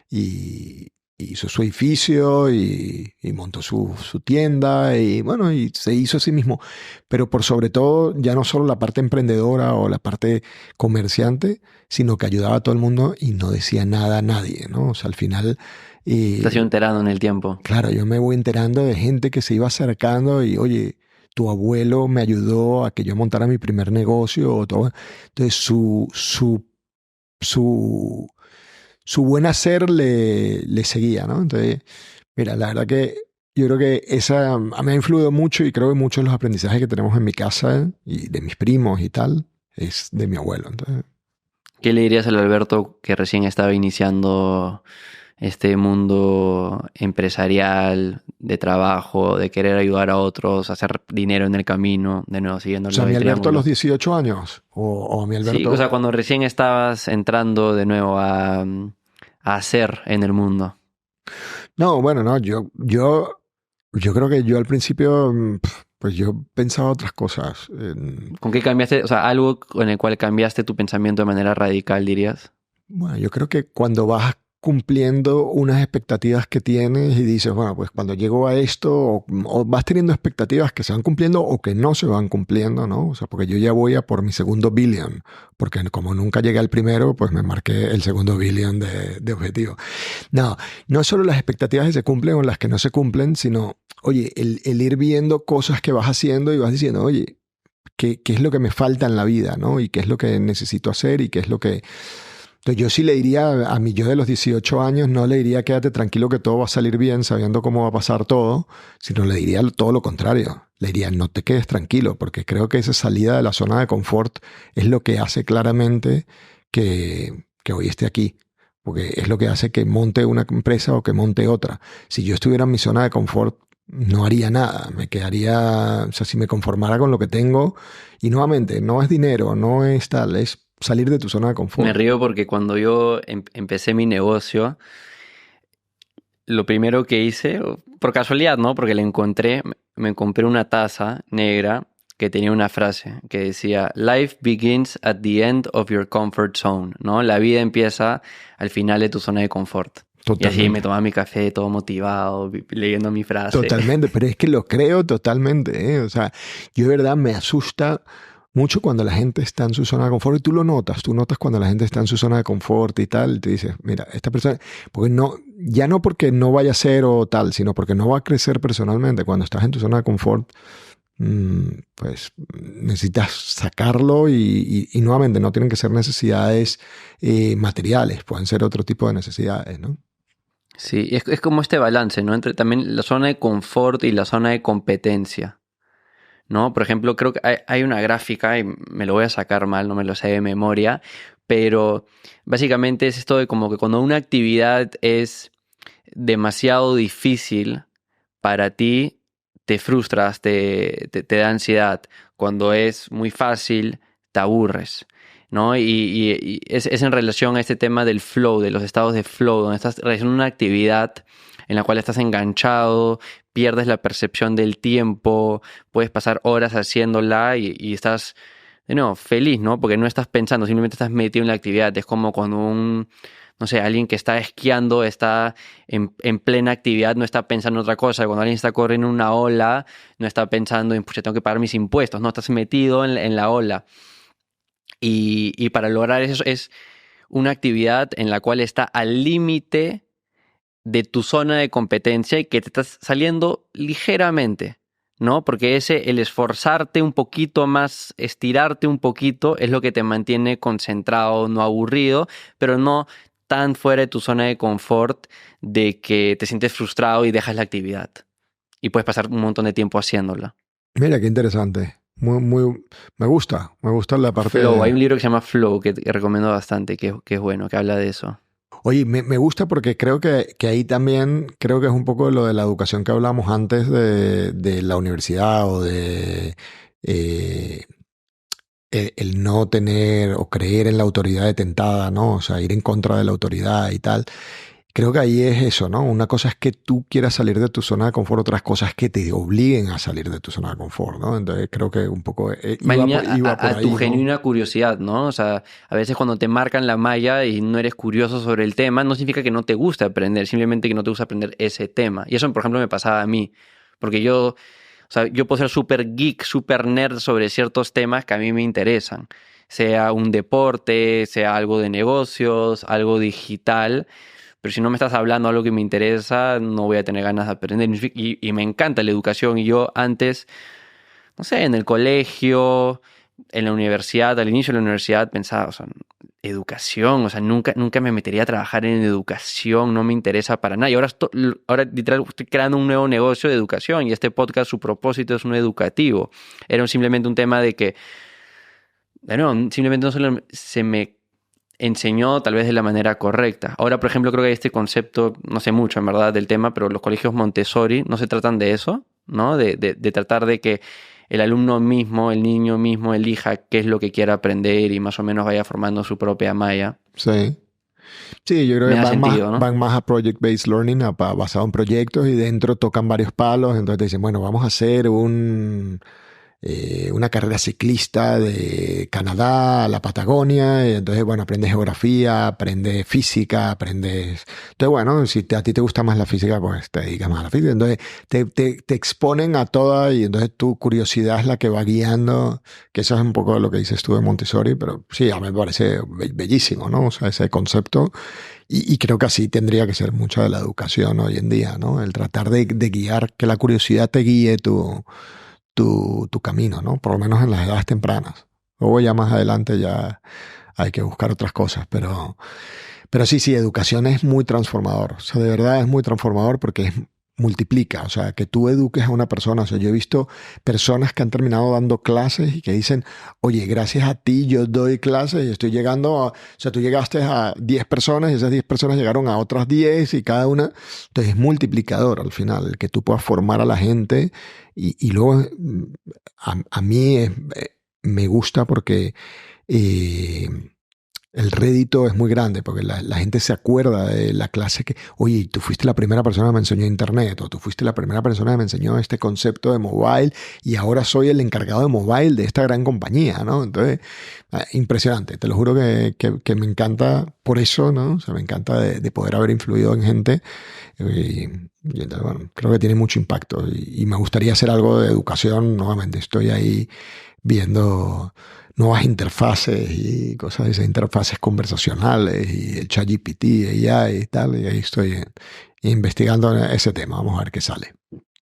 y hizo su edificio y montó su tienda y bueno, y se hizo a sí mismo. Pero por sobre todo, ya no solo la parte emprendedora o la parte comerciante, sino que ayudaba a todo el mundo y no decía nada a nadie, ¿no? O sea, al final... Te has ido enterando en el tiempo. Claro, yo me voy enterando de gente que se iba acercando y, oye, tu abuelo me ayudó a que yo montara mi primer negocio o todo. Entonces, su buen hacer le seguía, ¿no? Entonces, mira, la verdad que yo creo que esa me ha influido mucho y creo que muchos de los aprendizajes que tenemos en mi casa y de mis primos y tal es de mi abuelo. Entonces, ¿qué le dirías al Alberto que recién estaba iniciando este mundo empresarial, de trabajo, de querer ayudar a otros, hacer dinero en el camino, de nuevo siguiendo o sea, el mi Alberto a triángulo? los 18 años o a mi Alberto... Sí, o sea, cuando recién estabas entrando de nuevo a hacer en el mundo. No, bueno, no, yo creo que yo al principio, pues yo pensaba otras cosas. ¿Con qué cambiaste? O sea, algo en el cual cambiaste tu pensamiento de manera radical, dirías. Bueno, yo creo que cuando vas cumpliendo unas expectativas que tienes y dices, bueno, pues cuando llego a esto, o vas teniendo expectativas que se van cumpliendo o que no se van cumpliendo, ¿no? O sea, porque yo ya voy a por mi segundo billion, porque como nunca llegué al primero, pues me marqué el segundo billion de objetivo. No, no solo las expectativas que se cumplen o las que no se cumplen, sino, oye, el ir viendo cosas que vas haciendo y vas diciendo, oye, qué es lo que me falta en la vida, ¿no? Y qué es lo que necesito hacer y qué es lo que... Entonces yo sí le diría a mi yo de los 18 años, no le diría quédate tranquilo que todo va a salir bien sabiendo cómo va a pasar todo, sino le diría todo lo contrario. Le diría no te quedes tranquilo, porque creo que esa salida de la zona de confort es lo que hace claramente que hoy esté aquí. Porque es lo que hace que monte una empresa o que monte otra. Si yo estuviera en mi zona de confort, no haría nada, me quedaría, o sea, si me conformara con lo que tengo, y nuevamente, no es dinero, no es tal, es salir de tu zona de confort. Me río porque cuando yo empecé mi negocio, lo primero que hice, por casualidad, ¿no? Porque la encontré, me compré una taza negra que tenía una frase que decía, Life begins at the end of your comfort zone, ¿no? La vida empieza al final de tu zona de confort. Totalmente. Y así me tomaba mi café todo motivado, leyendo mi frase. Totalmente, pero es que lo creo totalmente, ¿eh? O sea, yo de verdad me asusta mucho cuando la gente está en su zona de confort y tú notas cuando la gente está en su zona de confort y tal, y te dices, mira, esta persona, porque no, ya no porque no vaya a ser o tal, sino porque no va a crecer personalmente. Cuando estás en tu zona de confort, pues necesitas sacarlo y nuevamente no tienen que ser necesidades materiales, pueden ser otro tipo de necesidades, ¿no? Sí, es como este balance, ¿no? Entre también la zona de confort y la zona de competencia, ¿no? Por ejemplo, creo que hay una gráfica, y me lo voy a sacar mal, no me lo sé de memoria, pero básicamente es esto de como que cuando una actividad es demasiado difícil para ti, te frustras, te da ansiedad. Cuando es muy fácil, te aburres, ¿no? Y es en relación a este tema del flow, de los estados de flow, donde estás realizando una actividad en la cual estás enganchado, pierdes la percepción del tiempo, puedes pasar horas haciéndola y estás, de nuevo, feliz, ¿no? Porque no estás pensando, simplemente estás metido en la actividad. Es como cuando no sé, alguien que está esquiando, está en plena actividad, no está pensando en otra cosa. Cuando alguien está corriendo una ola, no está pensando en, pucha, tengo que pagar mis impuestos, no, estás metido en la ola. Y para lograr eso es una actividad en la cual está al límite de tu zona de competencia y que te estás saliendo ligeramente, ¿no? Porque el esforzarte un poquito más, estirarte un poquito, es lo que te mantiene concentrado, no aburrido, pero no tan fuera de tu zona de confort de que te sientes frustrado y dejas la actividad. Y puedes pasar un montón de tiempo haciéndola. Mira, qué interesante. Me gusta la parte Flow, hay un libro que se llama Flow que recomiendo bastante, que es bueno, que habla de eso. Oye, me gusta porque creo que ahí también, creo que es un poco lo de la educación que hablamos antes de la universidad o de el no tener o creer en la autoridad detentada, ¿no? O sea, ir en contra de la autoridad y tal. Creo que ahí es eso, ¿no? Una cosa es que tú quieras salir de tu zona de confort, otras cosas que te obliguen a salir de tu zona de confort, ¿no? Entonces creo que un poco iba por a ahí, tu ¿no? genuina curiosidad, ¿no? O sea, a veces cuando te marcan la malla y no eres curioso sobre el tema, no significa que no te guste aprender, simplemente que no te gusta aprender ese tema. Y eso, por ejemplo, me pasaba a mí, porque o sea, yo puedo ser súper geek, súper nerd sobre ciertos temas que a mí me interesan, sea un deporte, sea algo de negocios, algo digital. Pero si no me estás hablando de algo que me interesa, no voy a tener ganas de aprender. Y me encanta la educación. Y yo antes, no sé, en el colegio, en la universidad, al inicio de la universidad, pensaba, o sea, educación, o sea, nunca me metería a trabajar en educación, no me interesa para nada. Y ahora literal estoy creando un nuevo negocio de educación y este podcast, su propósito es un educativo. Era simplemente un tema de que, bueno, simplemente no solo se me enseñó tal vez de la manera correcta. Ahora, por ejemplo, creo que hay este concepto, no sé mucho en verdad del tema, pero los colegios Montessori no se tratan de eso, ¿no? De tratar de que el alumno mismo, el niño mismo elija qué es lo que quiera aprender y más o menos vaya formando su propia malla. Sí. Sí, yo creo que ¿No? van más a project-based learning, basado en proyectos y dentro tocan varios palos. Entonces te dicen, bueno, vamos a hacer una carrera ciclista de Canadá a la Patagonia, y entonces, bueno, aprendes geografía, aprendes física, aprendes... Entonces, bueno, si a ti te gusta más la física, pues te dedicas más a la física. Entonces, te exponen a toda y entonces tu curiosidad es la que va guiando, que eso es un poco lo que dices tú de Montessori, pero sí, a mí me parece bellísimo, ¿no? O sea, ese concepto. Y creo que así tendría que ser mucha de la educación hoy en día, ¿no? El tratar de guiar, que la curiosidad te guíe tu camino, ¿no? Por lo menos en las edades tempranas. Luego ya más adelante ya hay que buscar otras cosas, pero sí, educación es muy transformador. O sea, de verdad es muy transformador porque multiplica. O sea, que tú eduques a una persona. O sea, yo he visto personas que han terminado dando clases y que dicen, oye, gracias a ti yo doy clases y estoy llegando a... O sea, tú llegaste a 10 personas y esas 10 personas llegaron a otras 10 y cada una... Entonces es multiplicador al final, el que tú puedas formar a la gente y luego a mí me gusta porque... el rédito es muy grande porque la gente se acuerda de la clase que, oye, tú fuiste la primera persona que me enseñó internet, o tú fuiste la primera persona que me enseñó este concepto de mobile y ahora soy el encargado de mobile de esta gran compañía, ¿no? Entonces, impresionante. Te lo juro que me encanta por eso, ¿no? O sea, me encanta de poder haber influido en gente y entonces, bueno, creo que tiene mucho impacto y me gustaría hacer algo de educación. Nuevamente, estoy ahí viendo nuevas interfaces y cosas de esas, interfaces conversacionales y el ChatGPT, AI y tal, y ahí estoy investigando ese tema. Vamos a ver qué sale.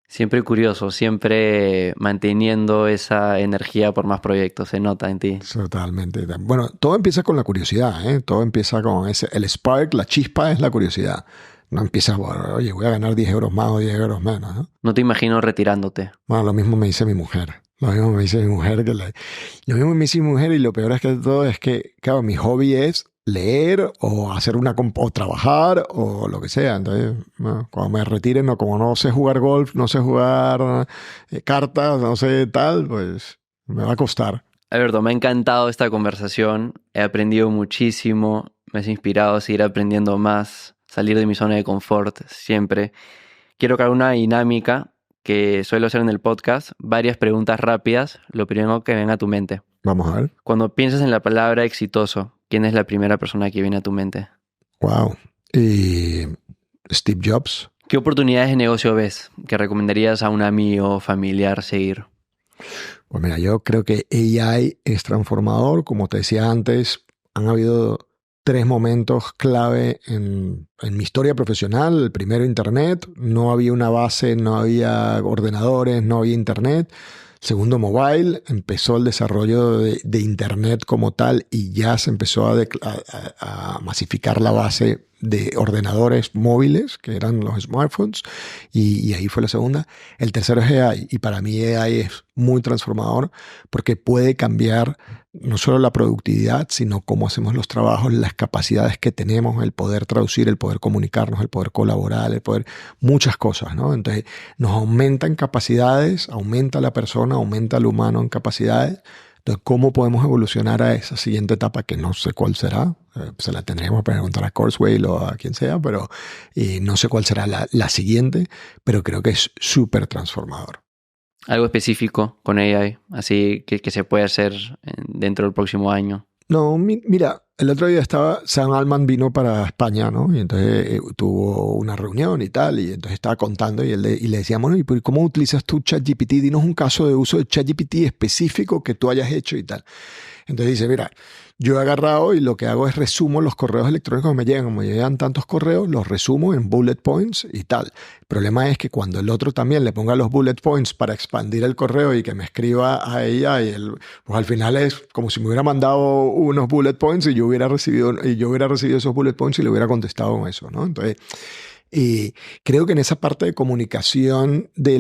Siempre curioso, siempre manteniendo esa energía por más proyectos, se nota en ti. Totalmente. Bueno, todo empieza con la curiosidad, ¿eh? Todo empieza con el spark, la chispa es la curiosidad. No empiezas, bueno, oye, voy a ganar 10 euros más o 10 euros menos, ¿no? No te imagino retirándote. Bueno, lo mismo me dice mi mujer. Lo mismo me dice mi mujer. Lo mismo me dice mi mujer y lo peor es que todo es que, claro, mi hobby es leer o hacer o trabajar o lo que sea. Entonces, bueno, cuando me retire, no, como no sé jugar golf, no sé jugar cartas, no sé tal, pues me va a costar. Alberto, me ha encantado esta conversación. He aprendido muchísimo. Me has inspirado a seguir aprendiendo más, salir de mi zona de confort siempre. Quiero crear una dinámica que suelo hacer en el podcast, varias preguntas rápidas, lo primero que venga a tu mente. Vamos a ver. Cuando piensas en la palabra exitoso, ¿quién es la primera persona que viene a tu mente? Wow. Y Steve Jobs. ¿Qué oportunidades de negocio ves que recomendarías a un amigo o familiar seguir? Pues mira, yo creo que AI es transformador. Como te decía antes, han habido 3 momentos clave en mi historia profesional. El primero, Internet. No había una base, no había ordenadores, no había Internet. Segundo, mobile. Empezó el desarrollo de Internet como tal y ya se empezó a masificar la base de ordenadores móviles, que eran los smartphones, y ahí fue la segunda. El tercero es AI, y para mí AI es muy transformador porque puede cambiar no solo la productividad, sino cómo hacemos los trabajos, las capacidades que tenemos, el poder traducir, el poder comunicarnos, el poder colaborar, el poder... muchas cosas, ¿no? Entonces, nos aumenta en capacidades, aumenta la persona, aumenta el humano en capacidades. Entonces, ¿cómo podemos evolucionar a esa siguiente etapa que no sé cuál será? Se la tendríamos que preguntar a Kurzweil o a quien sea, pero no sé cuál será la siguiente, pero creo que es súper transformador. Algo específico con AI, así que se puede hacer dentro del próximo año. No, mira, el otro día Sam Altman vino para España, ¿no? Y entonces tuvo una reunión y tal, y entonces estaba contando y le decíamos, bueno, ¿y cómo utilizas tú ChatGPT? Dinos un caso de uso de ChatGPT específico que tú hayas hecho y tal. Entonces dice, mira, yo he agarrado y lo que hago es resumo los correos electrónicos que me llegan. Como me llegan tantos correos, los resumo en bullet points y tal. El problema es que cuando el otro también le ponga los bullet points para expandir el correo y que me escriba a ella, pues al final es como si me hubiera mandado unos bullet points y yo hubiera recibido esos bullet points y le hubiera contestado con eso, ¿no? Entonces, creo que en esa parte de comunicación, de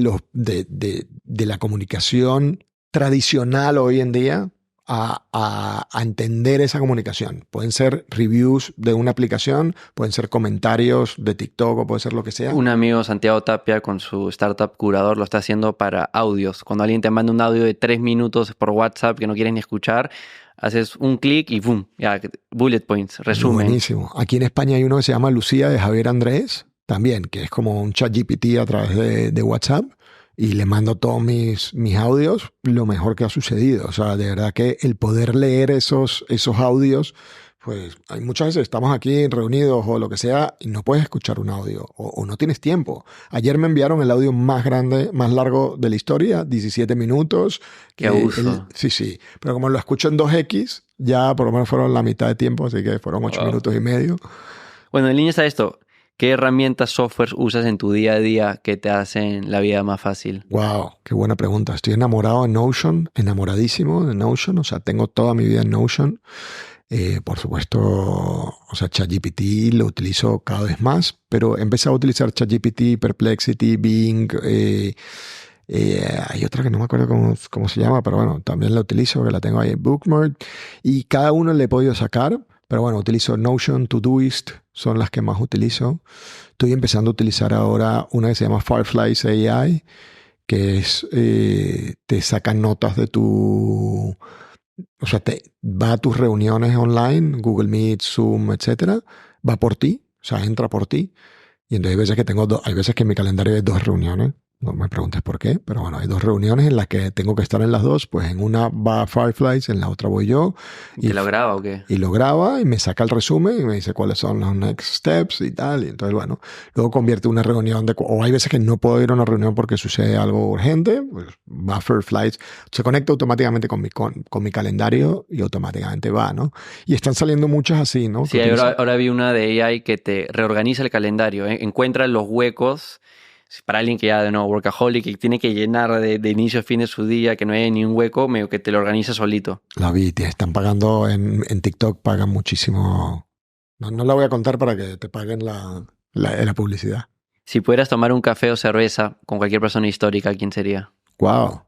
la comunicación tradicional hoy en día, a entender esa comunicación. Pueden ser reviews de una aplicación, pueden ser comentarios de TikTok o puede ser lo que sea. Un amigo, Santiago Tapia, con su startup Curador, lo está haciendo para audios. Cuando alguien te manda un audio de 3 minutos por WhatsApp que no quieres ni escuchar, haces un clic y ¡boom! Ya, bullet points, resumen. Buenísimo. Aquí en España hay uno que se llama Lucía, de Javier Andrés, también, que es como un ChatGPT a través de WhatsApp. y le mando todos mis audios, lo mejor que ha sucedido. O sea, de verdad que el poder leer esos audios, pues hay muchas veces estamos aquí reunidos o lo que sea y no puedes escuchar un audio o no tienes tiempo. Ayer me enviaron el audio más grande, más largo de la historia, 17 minutos. Qué abuso. Sí, pero como lo escucho en 2x, ya por lo menos fueron la mitad de tiempo, así que fueron 8 Wow. minutos y medio. Bueno, en línea está esto. ¿Qué herramientas, software usas en tu día a día que te hacen la vida más fácil? Wow, qué buena pregunta. Estoy enamorado de Notion, enamoradísimo de Notion. O sea, tengo toda mi vida en Notion. Por supuesto, o sea, ChatGPT lo utilizo cada vez más, pero empecé a utilizar ChatGPT, Perplexity, Bing. Hay otra que no me acuerdo cómo se llama, pero bueno, también la utilizo, que la tengo ahí en Bookmark. Y cada uno le he podido sacar, pero bueno, utilizo Notion, Todoist, son las que más utilizo. Estoy empezando a utilizar ahora una que se llama Fireflies AI, que es, te saca notas de tu... O sea, te va a tus reuniones online, Google Meet, Zoom, etcétera, va por ti, o sea, entra por ti. Y entonces hay veces que hay veces que en mi calendario hay 2 reuniones. No me preguntes por qué, pero bueno, hay 2 reuniones en las que tengo que estar en las dos. Pues en una va Fireflies, en la otra voy yo. ¿Te lo graba o qué? Y lo graba y me saca el resumen y me dice cuáles son los next steps y tal. Y entonces, bueno, luego convierte una reunión o hay veces que no puedo ir a una reunión porque sucede algo urgente, pues va Fireflies, se conecta automáticamente con mi calendario y automáticamente va, ¿no? Y están saliendo muchas así, ¿no? Sí, ahora vi una de AI que te reorganiza el calendario, ¿eh? Encuentra los huecos para alguien que ya de nuevo workaholic, que tiene que llenar de inicio a fin de su día, que no hay ni un hueco, medio que te lo organiza solito. La vi, te están pagando en TikTok, pagan muchísimo. No la voy a contar para que te paguen la publicidad. Si pudieras tomar un café o cerveza con cualquier persona histórica, ¿quién sería? Wow.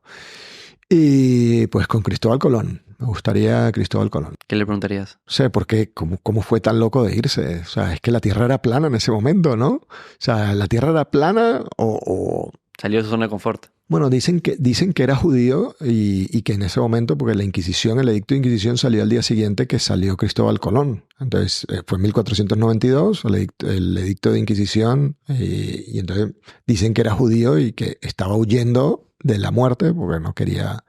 Y pues con Cristóbal Colón. Me gustaría Cristóbal Colón. ¿Qué le preguntarías? No sé por qué, cómo fue tan loco de irse. O sea, es que la Tierra era plana en ese momento, ¿no? O sea, la Tierra era plana o... Salió de su zona de confort. Bueno, dicen que era judío y que en ese momento, porque la Inquisición, el edicto de Inquisición salió al día siguiente que salió Cristóbal Colón. Entonces fue en 1492 el edicto de Inquisición y entonces dicen que era judío y que estaba huyendo de la muerte porque no quería...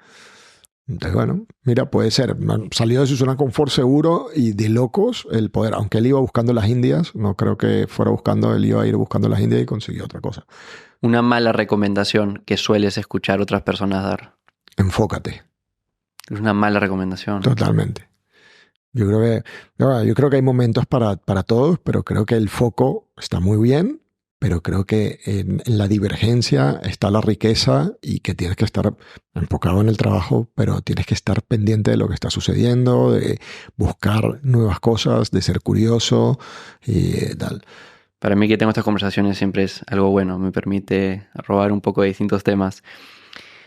Entonces, bueno, mira, puede ser. Salió de su zona de confort seguro y de locos el poder. Aunque él iba buscando las Indias, no creo que fuera buscando, él iba a ir buscando las Indias y consiguió otra cosa. Una mala recomendación que sueles escuchar otras personas dar. Enfócate. Es una mala recomendación. Totalmente. Yo creo que hay momentos para todos, pero creo que el foco está muy bien, pero creo que en la divergencia está la riqueza y que tienes que estar enfocado en el trabajo, pero tienes que estar pendiente de lo que está sucediendo, de buscar nuevas cosas, de ser curioso y tal. Para mí que tengo estas conversaciones siempre es algo bueno, me permite robar un poco de distintos temas.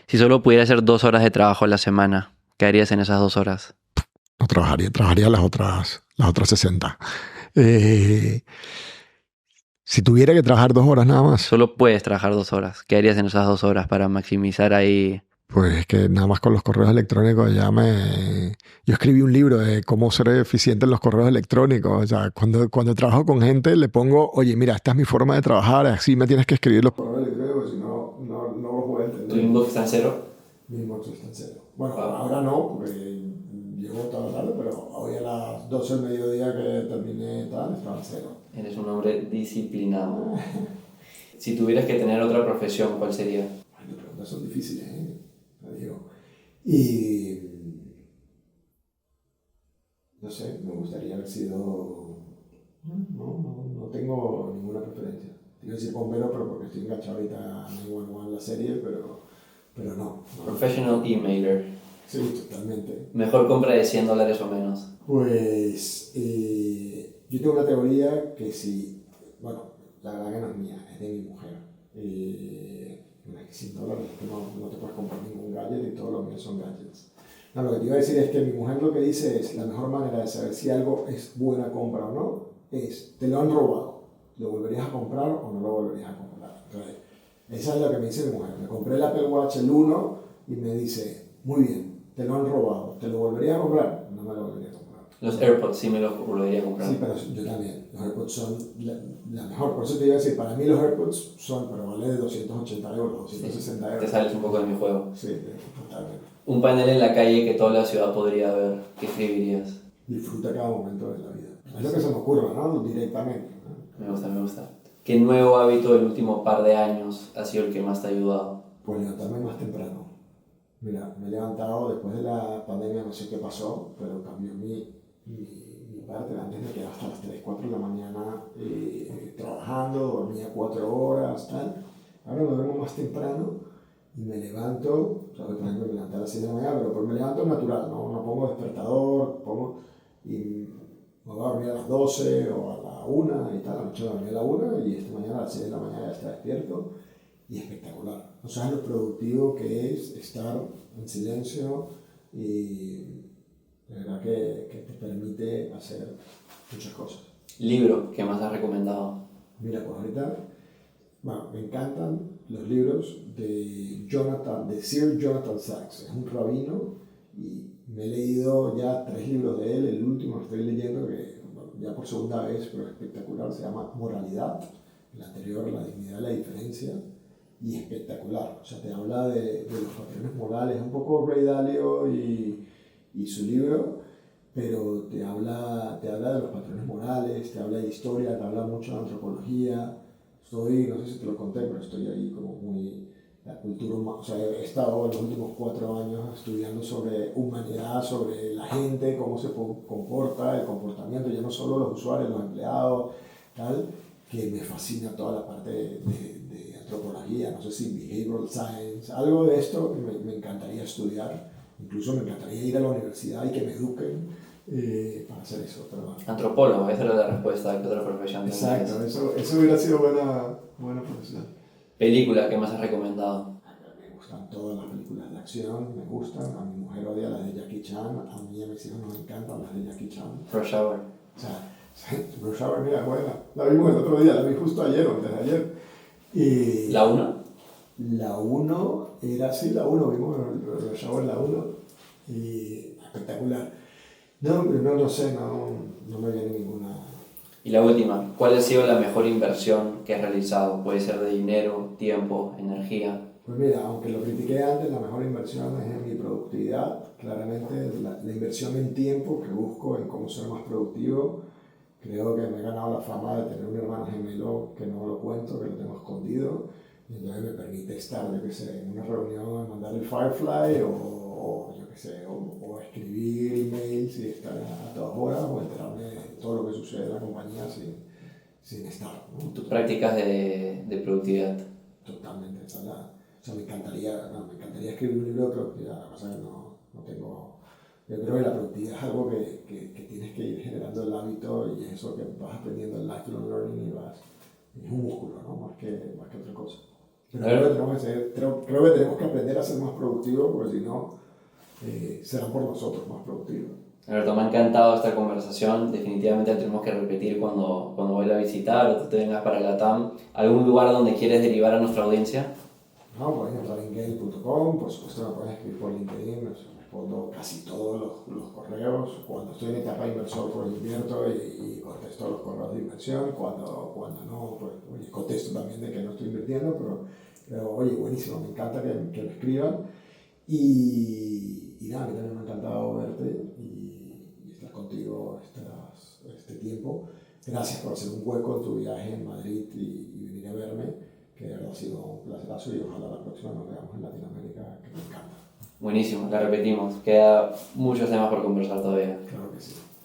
Si solo pudiera hacer 2 horas de trabajo a la semana, ¿qué harías en esas 2 horas? No trabajaría las otras 60. Si tuviera que trabajar 2 horas nada más, Solo puedes trabajar 2 horas. ¿Qué harías en esas 2 horas para maximizar ahí? pues es que nada más con los correos electrónicos Yo escribí un libro de cómo ser eficiente en los correos electrónicos. O sea, cuando trabajo con gente le pongo, oye, mira, esta es mi forma de trabajar, así me tienes que escribir los correos electrónicos, si no los voy a entender. ¿Tu inbox está en cero? Mi inbox está en cero. Bueno, ahora no, porque llego toda la tarde, pero hoy a las 12 del mediodía que terminé tal, estaba en cero. Eres un hombre disciplinado. Si tuvieras que tener otra profesión, ¿cuál sería? Ay, las preguntas son difíciles, te digo. Y no sé, me gustaría haber sido... No tengo ninguna preferencia. Quiero decir bombero, pero porque estoy enganchado ahorita a 911 la serie, pero no. Professional emailer. Sí, totalmente. Mejor compra de $100 o menos. Pues yo tengo una teoría que si, bueno, la verdad que no es mía, es de mi mujer. $100 no te puedes comprar ningún gadget y todos los míos son gadgets. No, lo que te iba a decir es que mi mujer lo que dice es la mejor manera de saber si algo es buena compra o no es, te lo han robado, ¿lo volverías a comprar o no lo volverías a comprar? Entonces, esa es lo que me dice mi mujer. Me compré el Apple Watch el 1 y me dice, muy bien, te lo han robado, ¿te lo volverías a comprar? No me lo volvería a comprar. Los AirPods sí me los volvería a comprar. Sí, pero yo también. Los AirPods son la mejor. Por eso te iba a decir, para mí los AirPods son, pero vale de 280 euros, 260 Te euros. sales un poco de mi juego. Sí, totalmente. Un panel en la calle que toda la ciudad podría ver. ¿Qué escribirías? Disfruta cada momento de la vida. Es lo que se me ocurre, ¿no? Directamente, ¿no? Me gusta, me gusta. ¿Qué nuevo hábito del último par de años ha sido el que más te ha ayudado? Pues levantarme más temprano. Mira, me he levantado después de la pandemia, no sé qué pasó, pero cambió mi parte. Antes me quedaba hasta las 3, 4 de la mañana trabajando, dormía 4 horas, tal. Ahora me duermo más temprano y me levanto, o sea, por ejemplo, me levanto a las 6 de la mañana, pero pues me levanto natural, no pongo despertador, y me voy a dormir a las 12 o a la 1 y tal, anoche me dormí a la 1 y esta mañana a las 6 de la mañana ya está despierto y espectacular. O sea, lo productivo que es estar en silencio y de verdad que te permite hacer muchas cosas. ¿Libro que más has recomendado? Mira, pues ahorita, bueno, me encantan los libros de Sir Jonathan Sacks. Es un rabino y me he leído ya 3 libros de él. El último que estoy leyendo, que bueno, ya por segunda vez, pero espectacular, se llama Moralidad. El anterior, La dignidad y la diferencia. Y espectacular. O sea, te habla de los patrones morales, un poco Ray Dalio y su libro, pero te habla de los patrones morales, te habla de historia, te habla mucho de antropología. No sé si te lo conté, pero estoy ahí como muy, la cultura humana, o sea, he estado en los últimos 4 años estudiando sobre humanidad, sobre la gente, cómo se comporta, el comportamiento, ya no solo los usuarios, los empleados, tal, que me fascina toda la parte de antropología, no sé si behavioral science, algo de esto me encantaría estudiar, incluso me encantaría ir a la universidad y que me eduquen para hacer eso. Pero bueno. Antropólogo, esa era la respuesta. ¿Qué otra profesión tenías? Exacto, eso hubiera sido buena profesión. ¿Película que más has recomendado? Me gustan todas las películas de acción, me gustan. A mi mujer odia las de Jackie Chan, a mí y a mis hijos nos encantan las de Jackie Chan. Rush Hour. O sea, Rush Hour, mira, buena. La vimos el otro día, la vi justo ayer o antes de ayer. Y ¿La 1? La 1 era, sí, la 1, vimos Rush Hour la 1 y espectacular. No sé, no me viene ninguna. Y la última, ¿cuál ha sido la mejor inversión que has realizado? Puede ser de dinero, tiempo, energía. Pues mira, aunque lo critiqué antes, la mejor inversión es en mi productividad. Claramente la inversión en tiempo que busco en cómo ser más productivo. Creo que me he ganado la fama de tener un hermano gemelo que no lo cuento, que lo tengo escondido. Y entonces me permite estar, yo qué sé, en una reunión, mandar el Firefly o yo qué sé, o escribir emails y estar a todas horas o enterarme de todo lo que sucede en la compañía sin estar, ¿no? Tus prácticas de productividad. Totalmente. O sea, me encantaría escribir un libro de productividad, la cosa es que no tengo. Yo creo que la productividad es algo que tienes que ir generando el hábito y es eso que vas aprendiendo el lifelong learning y es un músculo, ¿no? Más que otra cosa. Pero creo que tenemos que aprender a ser más productivos porque si no, serán por nosotros más productivos. Alberto, me ha encantado esta conversación. Definitivamente la tenemos que repetir cuando vuelva a visitar o tú te vengas para la TAM. ¿Algún lugar donde quieres derivar a nuestra audiencia? No, pueden entrar en gale.com, por supuesto me pueden escribir por LinkedIn, respondo casi todos los correos. Cuando estoy en etapa de inversor, pues invierto y contesto los correos de inversión. Cuando no, pues oye, contesto también de que no estoy invirtiendo, pero oye, buenísimo, me encanta que me escriban. Y nada, a mí también me ha encantado verte y estar contigo este tiempo. Gracias por hacer un hueco en tu viaje en Madrid y venir a verme, que de verdad ha sido un placerazo y ojalá la próxima nos veamos en Latinoamérica, que me encanta. Buenísimo, la repetimos. Queda muchos temas por conversar todavía. Claro que sí.